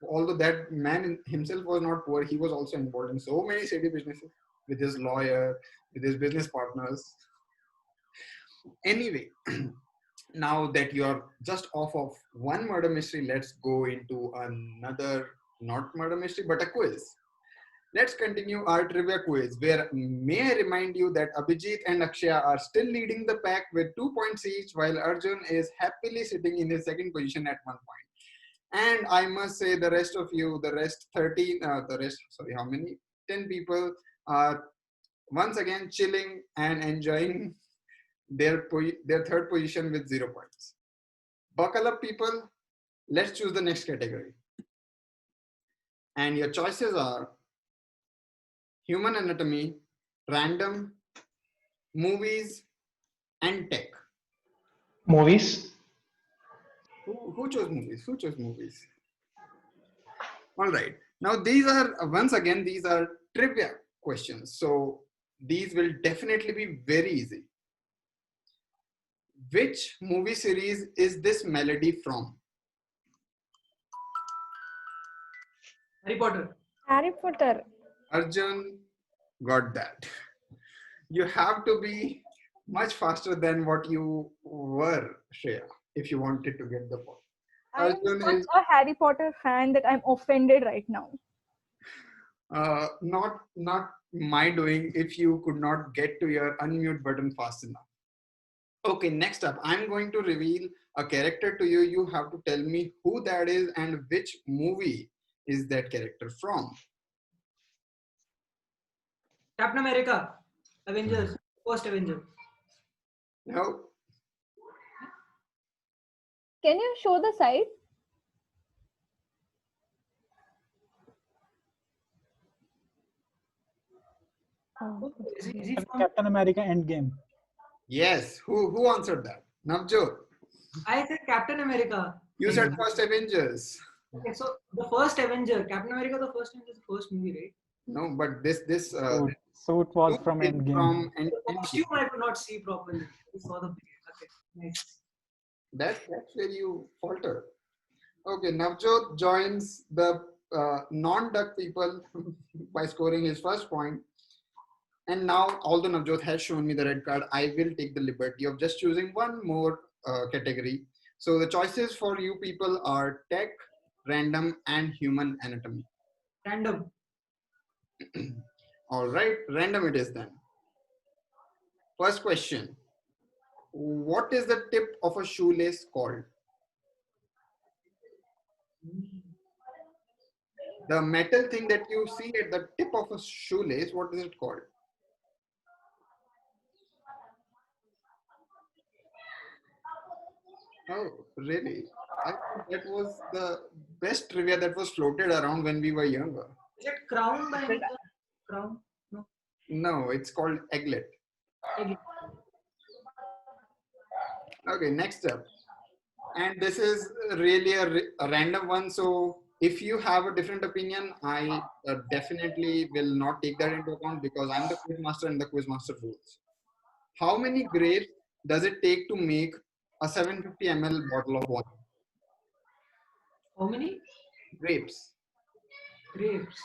Although that man himself was not poor, he was also involved in so many shady businesses with his lawyer, with his business partners. Anyway, now that you're just off of one murder mystery, let's go into another not murder mystery, but a quiz. Let's continue our trivia quiz, where may I remind you that Abhijit and Akshaya are still leading the pack with 2 points each, while Arjun is happily sitting in his second position at 1 point. And I must say the rest of you, the rest 13, how many? 10 people are once again chilling and enjoying their third position with 0 points. Buckle up, people. Let's choose the next category. And your choices are human anatomy, random, movies, and tech. Movies. Who chose movies? Who chose movies? All right. Now these are, once again, these are trivia questions. So these will definitely be very easy. Which movie series is this melody from? Harry Potter. Harry Potter. Arjun got that. You have to be much faster than what you were, Shreya, if you wanted to get the point. I am such a Harry Potter fan that I'm offended right now. Not my doing if you could not get to your unmute button fast enough. Okay, next up, I'm going to reveal a character to you. You have to tell me who that is and which movie is that character from. Captain America. Avengers. First Avenger. No. Can you show the side? Captain America Endgame. Yes. Who answered that? Navjot. I said Captain America. You said First Avengers. Okay, so the first Avenger, Captain America, the first Avenger is the first movie, right? No, but this so it was from Endgame. The costume I could not see properly. I saw the okay, nice. That's where you falter. Okay, Navjot joins the non-duck people by scoring his first point. And now, although Navjot has shown me the red card, I will take the liberty of just choosing one more category. So the choices for you people are tech, random, and human anatomy. Random. All right, random it is then. First question. What is the tip of a shoelace called? The metal thing that you see at the tip of a shoelace, what is it called? Oh, really? I thought that was the best trivia that was floated around when we were younger. Is it crown by any chance? Crown? No. No, it's called egglet. Egglet. Okay, next up. And this is really a random one. So if you have a different opinion, I definitely will not take that into account because I'm the quiz master and the quiz master rules. How many grapes does it take to make a 750 ml bottle of wine? How many? Grapes. Grapes.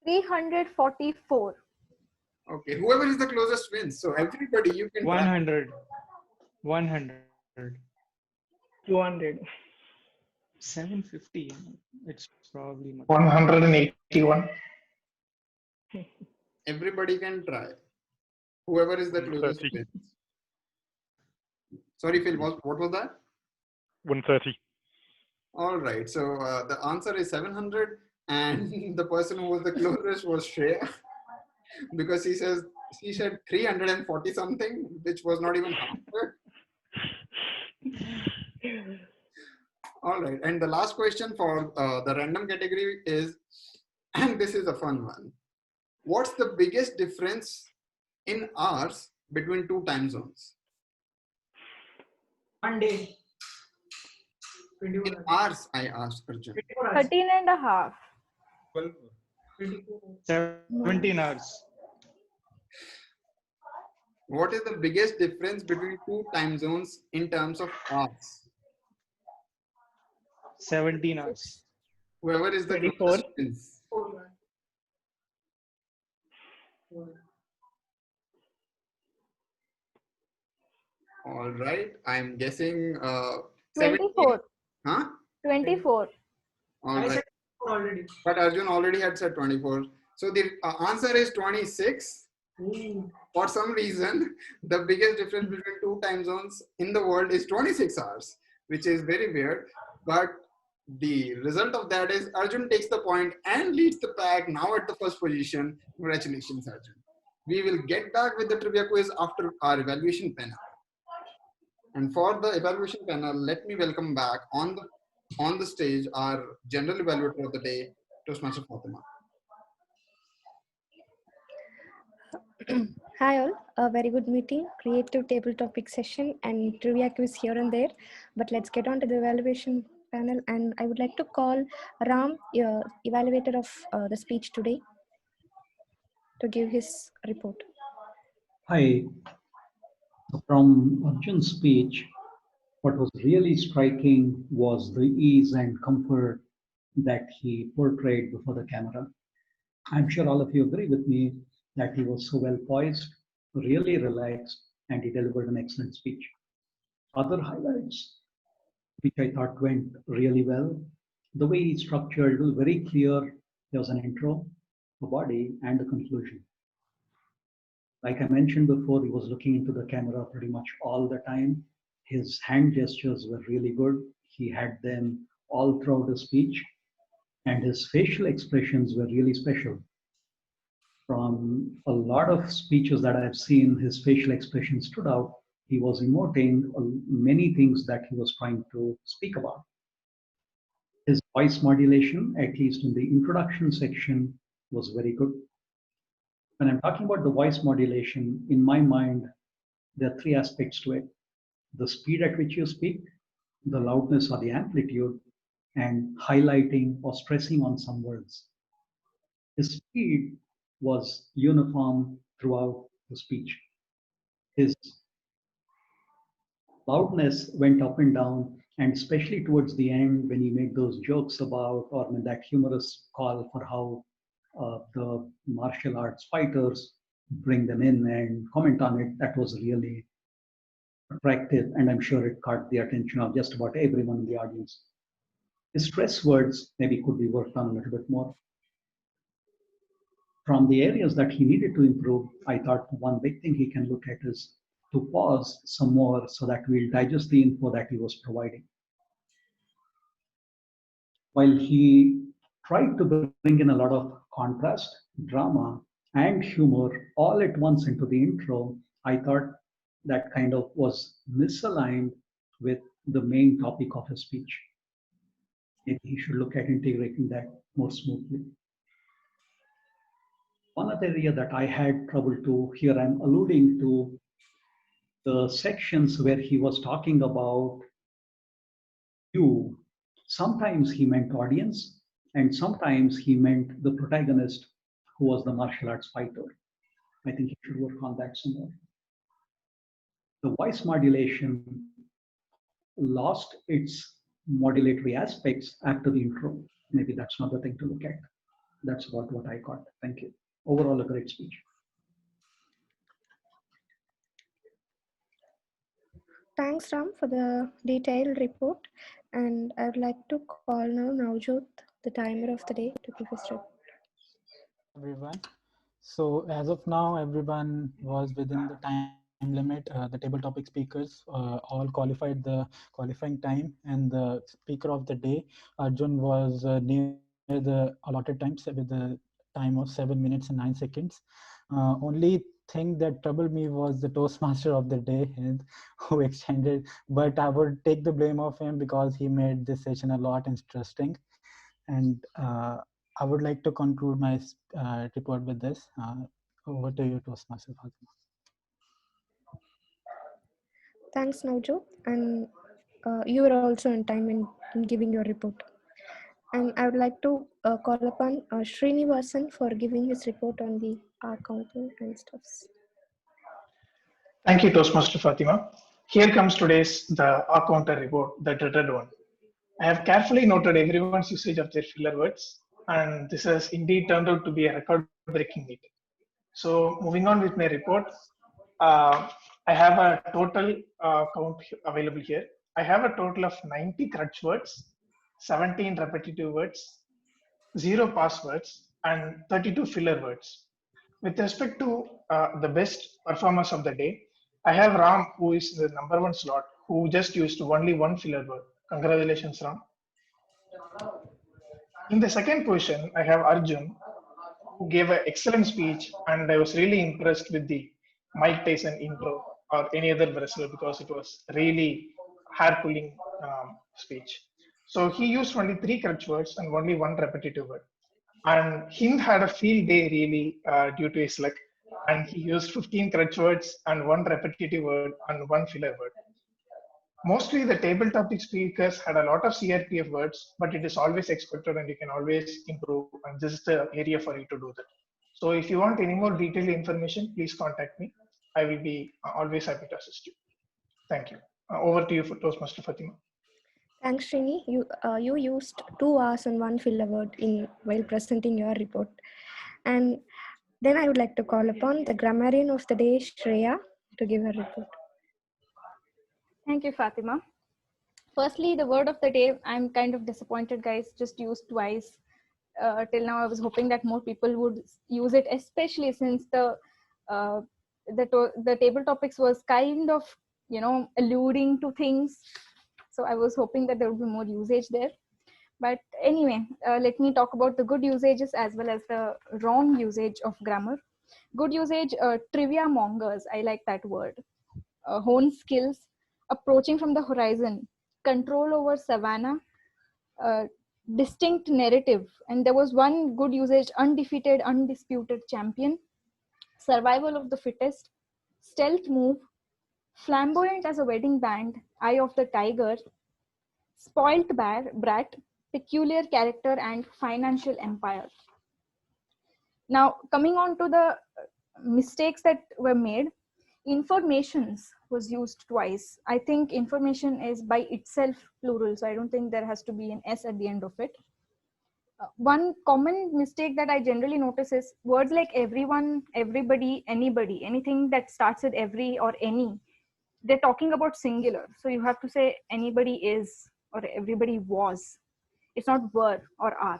344. Okay, whoever is the closest wins. So everybody, you can 100. 100. 200. 750. It's probably much. 181. Everybody can try. Whoever is the closest wins. Sorry, Phil, what was that? 130. All right, so the answer is 700 and the person who was the closest was Shreya because she said 340 something, which was not even half. All right, and the last question for the random category is, and this is a fun one. What's the biggest difference in hours between two time zones? 1 day. In hours, I asked Arjun. 13 and a half. 17 hours. What is the biggest difference between two time zones in terms of hours? 17 hours. Whoever is the 24. closest wins. All right, I'm guessing 24. Huh? 24. All right. already. But Arjun already had said 24. So the answer is 26. Ooh. For some reason, the biggest difference between two time zones in the world is 26 hours, which is very weird. But the result of that is Arjun takes the point and leads the pack, now at the first position. Congratulations, Arjun. We will get back with the trivia quiz after our evaluation panel. And for the evaluation panel, let me welcome back on the stage our general evaluator of the day, Toastmaster Fathima. Hi all, a very good meeting, creative table topic session and trivia quiz here and there. But let's get on to the evaluation panel, and I would like to call Ram, evaluator of the speech today, to give his report. Hi. From Arjun's speech, what was really striking was the ease and comfort that he portrayed before the camera. I'm sure all of you agree with me that he was so well poised, really relaxed, and he delivered an excellent speech. Other highlights, which I thought went really well, the way he structured, it was very clear. There was an intro, a body, and a conclusion. Like I mentioned before, he was looking into the camera pretty much all the time. His hand gestures were really good. He had them all throughout the speech, and his facial expressions were really special. From a lot of speeches that I've seen, his facial expression stood out. He was emoting many things that he was trying to speak about. His voice modulation, at least in the introduction section, was very good. When I'm talking about the voice modulation, in my mind, there are three aspects to it: the speed at which you speak, the loudness or the amplitude, and highlighting or stressing on some words. His speed was uniform throughout the speech. His loudness went up and down, and especially towards the end when he made those jokes about, or that humorous call for how the martial arts fighters bring them in and comment on it, that was really attractive, and I'm sure it caught the attention of just about everyone in the audience. His stress words maybe could be worked on a little bit more. From the areas that he needed to improve, I thought one big thing he can look at is to pause some more so that we'll digest the info that he was providing. While he tried to bring in a lot of contrast, drama, and humor all at once into the intro, I thought that kind of was misaligned with the main topic of his speech. Maybe he should look at integrating that more smoothly. One other area that I had trouble to, here I'm alluding to the sections where he was talking about you. Sometimes he meant audience, and sometimes he meant the protagonist who was the martial arts fighter. I think he should work on that some more. The voice modulation lost its modulatory aspects after the intro. Maybe that's another thing to look at. That's about what I got. Thank you. Overall, a great speech. Thanks, Ram, for the detailed report. And I would like to call now Navjot, the timer of the day, to give his report. Everyone. So as of now, everyone was within the time limit. The table topic speakers all qualified the qualifying time, and the speaker of the day, Arjun, was near the allotted time with the time of 7 minutes and 9 seconds. Only thing that troubled me was the Toastmaster of the day, Hind, who extended, but I would take the blame of him because he made this session a lot interesting. And I would like to conclude my report with this. Over to you, Toastmaster Fatima. Thanks, Navjot. And you were also on time in giving your report. And I would like to call upon Srinivasan for giving his report on the AhCounter and stuffs. Thank you, Toastmaster Fatima. Here comes today's the AhCounter report, the dreaded one. I have carefully noted everyone's usage of their filler words, and this has indeed turned out to be a record-breaking meet. So, moving on with my report, I have a total count available here. I have a total of 90 crutch words, 17 repetitive words, 0 passwords, and 32 filler words. With respect to the best performers of the day, I have Ram, who is the #1 slot, who just used only 1 filler word. Congratulations, Ram. In the second position, I have Arjun, who gave an excellent speech, and I was really impressed with the Mike Tyson intro or any other wrestler because it was really hair-pulling speech. So he used only 3 correct words and only 1 repetitive word. And Hind had a field day really due to his luck, and he used 15 correct words and 1 repetitive word and 1 filler word. Mostly the table topic speakers had a lot of CRPF words, but it is always expected and you can always improve, and this is the area for you to do that. So if you want any more detailed information, please contact me. I will be always happy to assist you. Thank you. Over to you, for Toastmaster Fatima. Thanks, Srini. You used 2 hours and 1 filler word while presenting your report. And then I would like to call upon the grammarian of the day, Shreya, to give her report. Thank you, Fatima. Firstly, the word of the day, I'm kind of disappointed, guys, just used twice. Till now, I was hoping that more people would use it, especially since the table topics was kind of, alluding to things. So I was hoping that there would be more usage there. But anyway, let me talk about the good usages as well as the wrong usage of grammar. Good usage, trivia mongers, I like that word. Hone skills, approaching from the horizon, control over savannah, distinct narrative, and there was one good usage, undefeated, undisputed champion, survival of the fittest, stealth move, flamboyant as a wedding band, eye of the tiger, spoilt brat, peculiar character, and financial empire. Now, coming on to the mistakes that were made, informations was used twice. I think information is by itself plural, so I don't think there has to be an S at the end of it. One common mistake that I generally notice is words like everyone, everybody, anybody, anything that starts with every or any, they're talking about singular. So you have to say anybody is or everybody was. It's not were or are.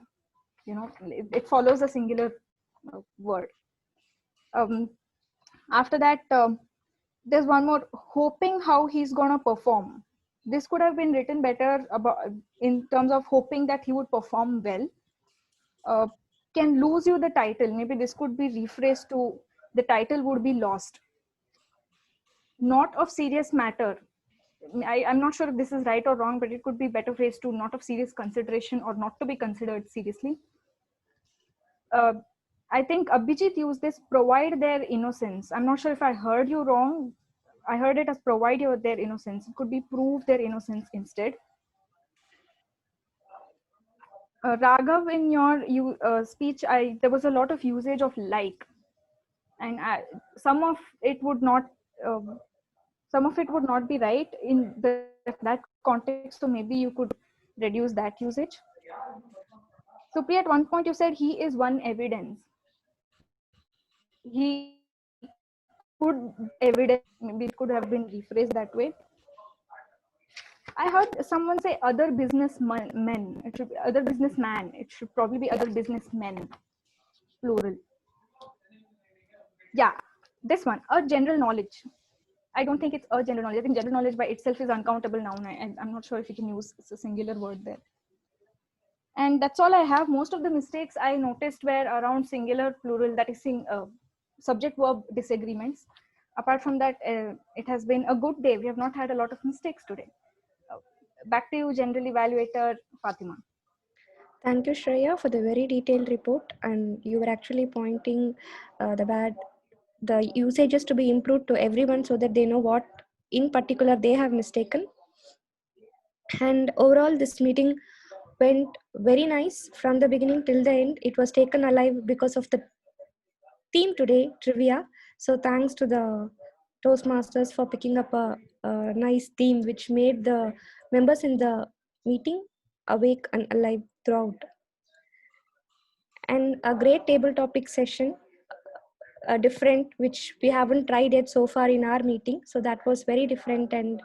It follows a singular word. After that, there's one more, hoping how he's gonna perform. This could have been written better about in terms of hoping that he would perform well. Can lose you the title. Maybe this could be rephrased to the title would be lost. Not of serious matter. I'm not sure if this is right or wrong, but it could be better phrased to not of serious consideration or not to be considered seriously. I think Abhijit used this, provide their innocence. I'm not sure if I heard you wrong. I heard it as provide their innocence. It could be prove their innocence instead. Raghav, in your speech, there was a lot of usage of like, and some of it would not be right in that context. So maybe you could reduce that usage. Supriya, at one point you said he is one evidence. He could evidence. Maybe it could have been rephrased that way. I heard someone say other businessmen. It should be other businessman. It should probably be other businessmen, plural. Yeah, this one, a general knowledge. I don't think it's a general knowledge. I think general knowledge by itself is uncountable noun, and I'm not sure if you can use a singular word there. And that's all I have. Most of the mistakes I noticed were around singular, plural, that is subject-verb disagreements. Apart from that, it has been a good day. We have not had a lot of mistakes today. Back to you, General Evaluator Fatima. Thank you, Shreya, for the very detailed report. And you were actually pointing the usages to be improved to everyone so that they know what in particular they have mistaken. And overall, this meeting went very nice from the beginning till the end. It was taken alive because of the theme today, trivia. So thanks to the Toastmasters for picking up a nice theme which made the members in the meeting awake and alive throughout. And a great table topic session, different, which we haven't tried yet so far in our meeting. So that was very different, and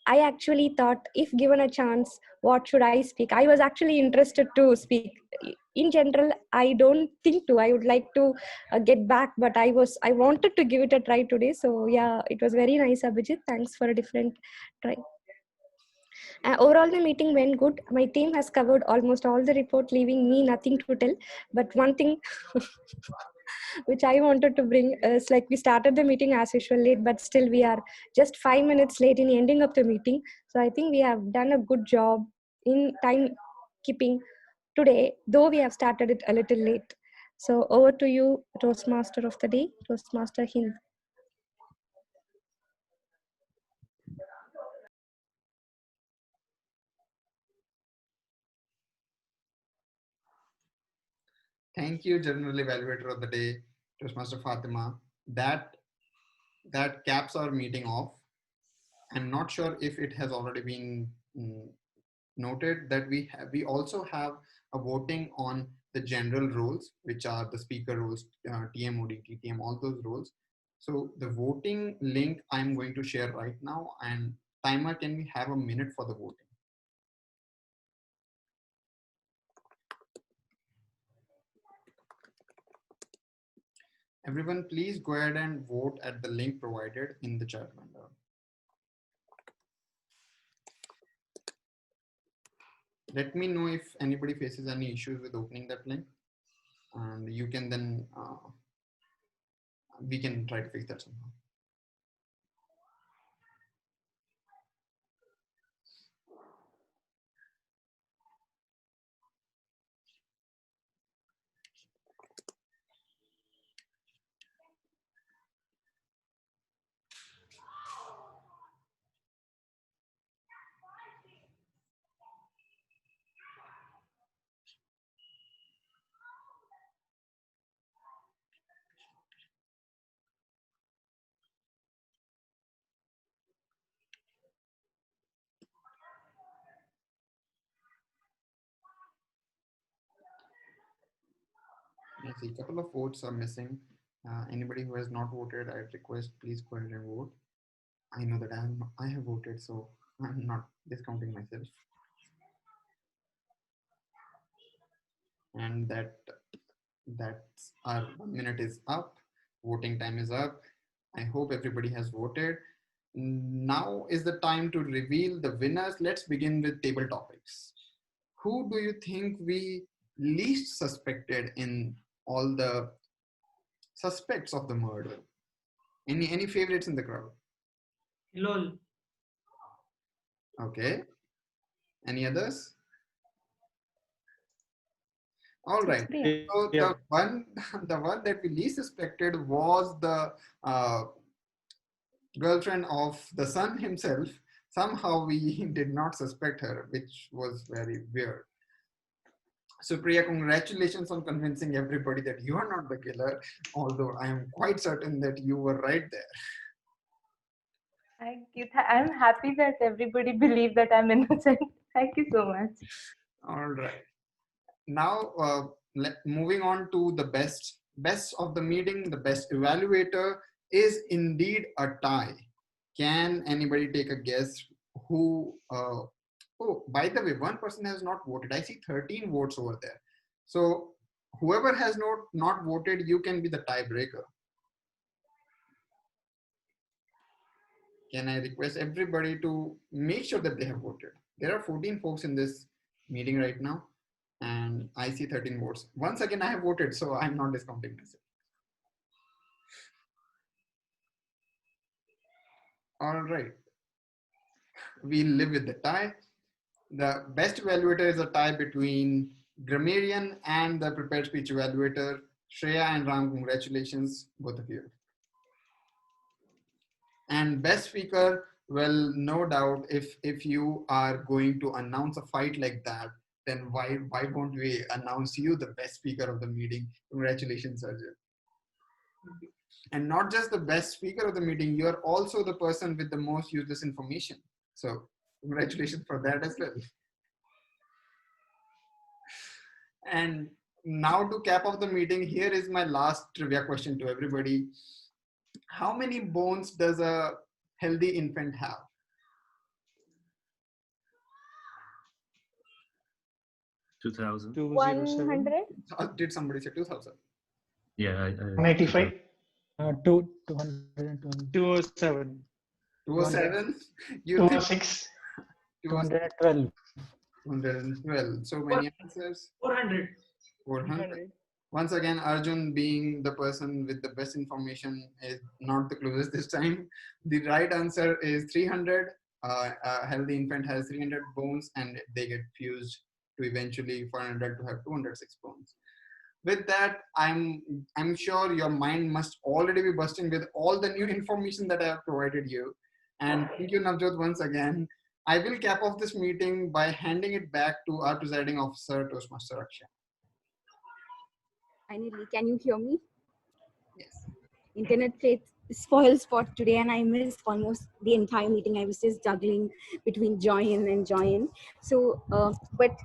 I actually thought, if given a chance, what should I speak? I was actually interested to speak. In general, I don't think to. I would like to get back, but I wanted to give it a try today. So yeah, it was very nice, Abhijit. Thanks for a different try. Overall, the meeting went good. My team has covered almost all the report, leaving me nothing to tell. But one thing which I wanted to bring is, like, we started the meeting as usual late, but still we are just 5 minutes late in ending of the meeting. So I think we have done a good job in time keeping today, though we have started it a little late. So over to you, Toastmaster of the day, Toastmaster Hind. Thank you, General Evaluator of the Day, Toastmaster Fatima. That caps our meeting off. I'm not sure if it has already been noted that we also have a voting on the general roles, which are the speaker roles, TMoD, TTM, all those roles. So the voting link I'm going to share right now, and timer, can we have a minute for the voting? Everyone, please go ahead and vote at the link provided in the chat window. Let me know if anybody faces any issues with opening that link, and you can then, we can try to fix that somehow. I see a couple of votes are missing. Anybody who has not voted, I request please go ahead and vote. I know that I have voted, so I'm not discounting myself. And that's our 1 minute is up. Voting time is up. I hope everybody has voted. Now is the time to reveal the winners. Let's begin with table topics. Who do you think we least suspected in all the suspects of the murder? Any favorites in the crowd? Hillol. Okay. Any others? All right. So the one that we least suspected was the girlfriend of the son himself. Somehow we did not suspect her, which was very weird. Supriya, congratulations on convincing everybody that you are not the killer, although I am quite certain that you were right there. Thank you. I'm happy that everybody believed that I'm innocent. Thank you so much. All right. Now, moving on to the best of the meeting, the best evaluator is indeed a tie. Can anybody take a guess who? Oh, by the way, one person has not voted. I see 13 votes over there. So whoever has not voted, you can be the tiebreaker. Can I request everybody to make sure that they have voted? There are 14 folks in this meeting right now, and I see 13 votes. Once again, I have voted, so I'm not discounting myself. All right. We live with the tie. The best evaluator is a tie between Grammarian and the prepared speech evaluator. Shreya and Ram, congratulations, both of you. And best speaker, well, no doubt, if you are going to announce a fight like that, then why won't we announce you the best speaker of the meeting? Congratulations, Arjun. And not just the best speaker of the meeting, you're also the person with the most useless information. So congratulations for that as well. And now to cap off the meeting, here is my last trivia question to everybody. How many bones does a healthy infant have? 2000. 100. Did somebody say 2000? Yeah. 185. 212. 207. 207? You think 206. 212. 212. So many answers. 400. 400. Once again, Arjun, being the person with the best information, is not the closest this time. The right answer is 300. A healthy infant has 300 bones, and they get fused to eventually for an adult to have 206 bones. With that, I'm sure your mind must already be bursting with all the new information that I have provided you. And thank you, Navjot, once again. I will cap off this meeting by handing it back to our presiding officer, Toastmaster Akshaya. Finally, can you hear me? Yes. Internet played spoil sport today and I missed almost the entire meeting. I was just juggling between join and join. So, but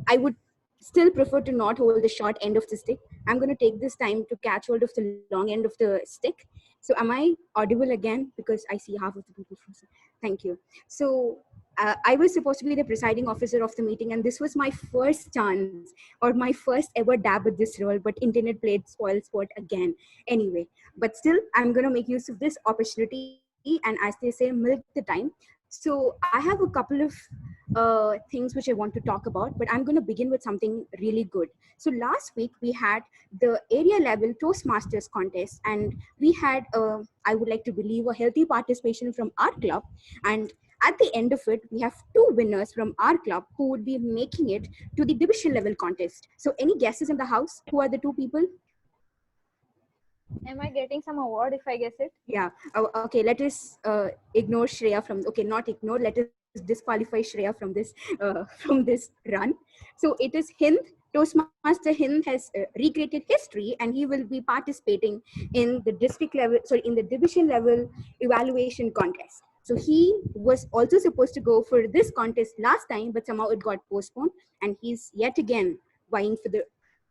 I would still prefer to not hold the short end of the stick. I'm going to take this time to catch hold of the long end of the stick. So am I audible again? Because I see half of the people frozen. Thank you. So I was supposed to be the presiding officer of the meeting, and this was my first chance or my first ever dab at this role, but internet played spoil sport again. Anyway, but still, I'm going to make use of this opportunity and, as they say, milk the time. So I have a couple of things which I want to talk about, but I'm going to begin with something really good. So last week we had the area level Toastmasters contest, and we had, I would like to believe, a healthy participation from our club. And at the end of it, we have 2 winners from our club who would be making it to the division level contest. So any guesses in the house? Who are the 2 people? Am I getting some award if I guess it? Yeah. Oh, okay. Let us ignore Shreya from. Okay, not ignore. Let us disqualify Shreya from this run. So it is Hind. Toastmaster Hind has recreated history, and he will be participating in the in the division level evaluation contest. So he was also supposed to go for this contest last time, but somehow it got postponed, and he's yet again vying for the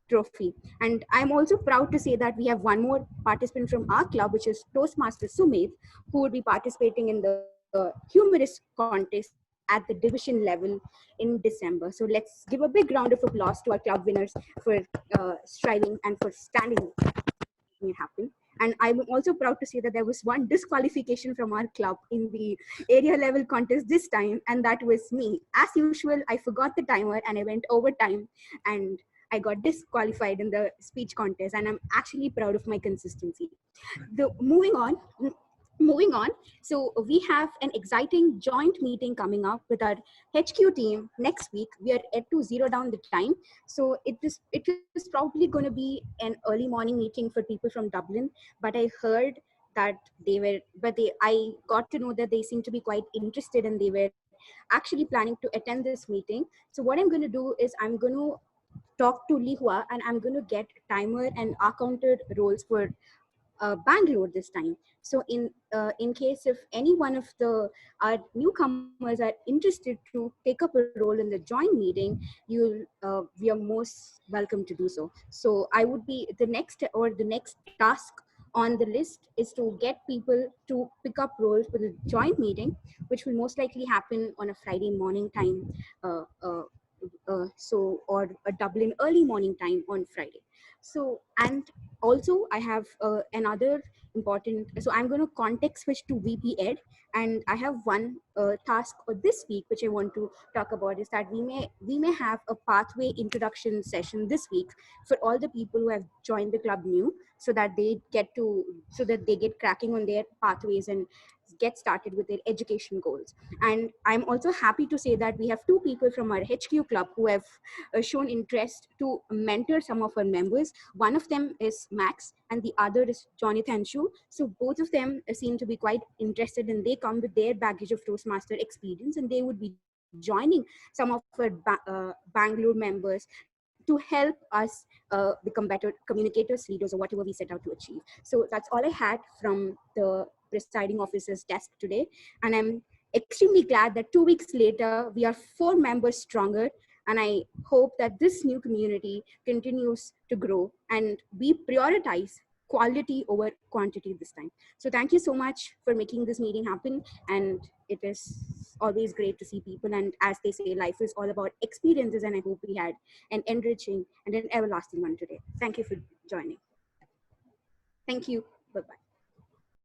trophy. And I'm also proud to say that we have one more participant from our club, which is Toastmaster Sumit, who will be participating in the humorous contest at the division level in December. So let's give a big round of applause to our club winners for striving and for standing making it happen. And I'm also proud to say that there was one disqualification from our club in the area level contest this time, and that was me. As usual, I forgot the timer and I went over time, and I got disqualified in the speech contest, and I'm actually proud of my consistency. Moving on, so we have an exciting joint meeting coming up with our HQ team next week. We are yet to zero down the time, so it is probably going to be an early morning meeting for people from Dublin. But I heard that I got to know that they seem to be quite interested, and they were actually planning to attend this meeting. So what I'm going to do is I'm going to talk to Lihua, and I'm going to get timer and AhCounter roles for Bangalore this time. So in case if any one of our newcomers are interested to take up a role in the joint meeting, we are most welcome to do so. So I would be the next task on the list is to get people to pick up roles for the joint meeting, which will most likely happen on a Friday morning time, or a Dublin early morning time on Friday. So, and also I have another important, so I'm going to context switch to VP Ed, and I have one task for this week which I want to talk about is that we may have a pathway introduction session this week for all the people who have joined the club new, so that they get cracking on their pathways and get started with their education goals. And I'm also happy to say that we have 2 people from our HQ club who have shown interest to mentor some of our members. One of them is Max and the other is Jonathan Shu. So both of them seem to be quite interested, and they come with their baggage of Toastmaster experience, and they would be joining some of our Bangalore members to help us become better communicators, leaders, or whatever we set out to achieve. So that's all I had from the presiding officer's desk today. And I'm extremely glad that 2 weeks later, we are 4 members stronger. And I hope that this new community continues to grow and we prioritize quality over quantity this time. So thank you so much for making this meeting happen. And it is it's always great to see people. And as they say, life is all about experiences, and I hope we had an enriching and an everlasting one today. Thank you for joining. Thank you. Bye-bye.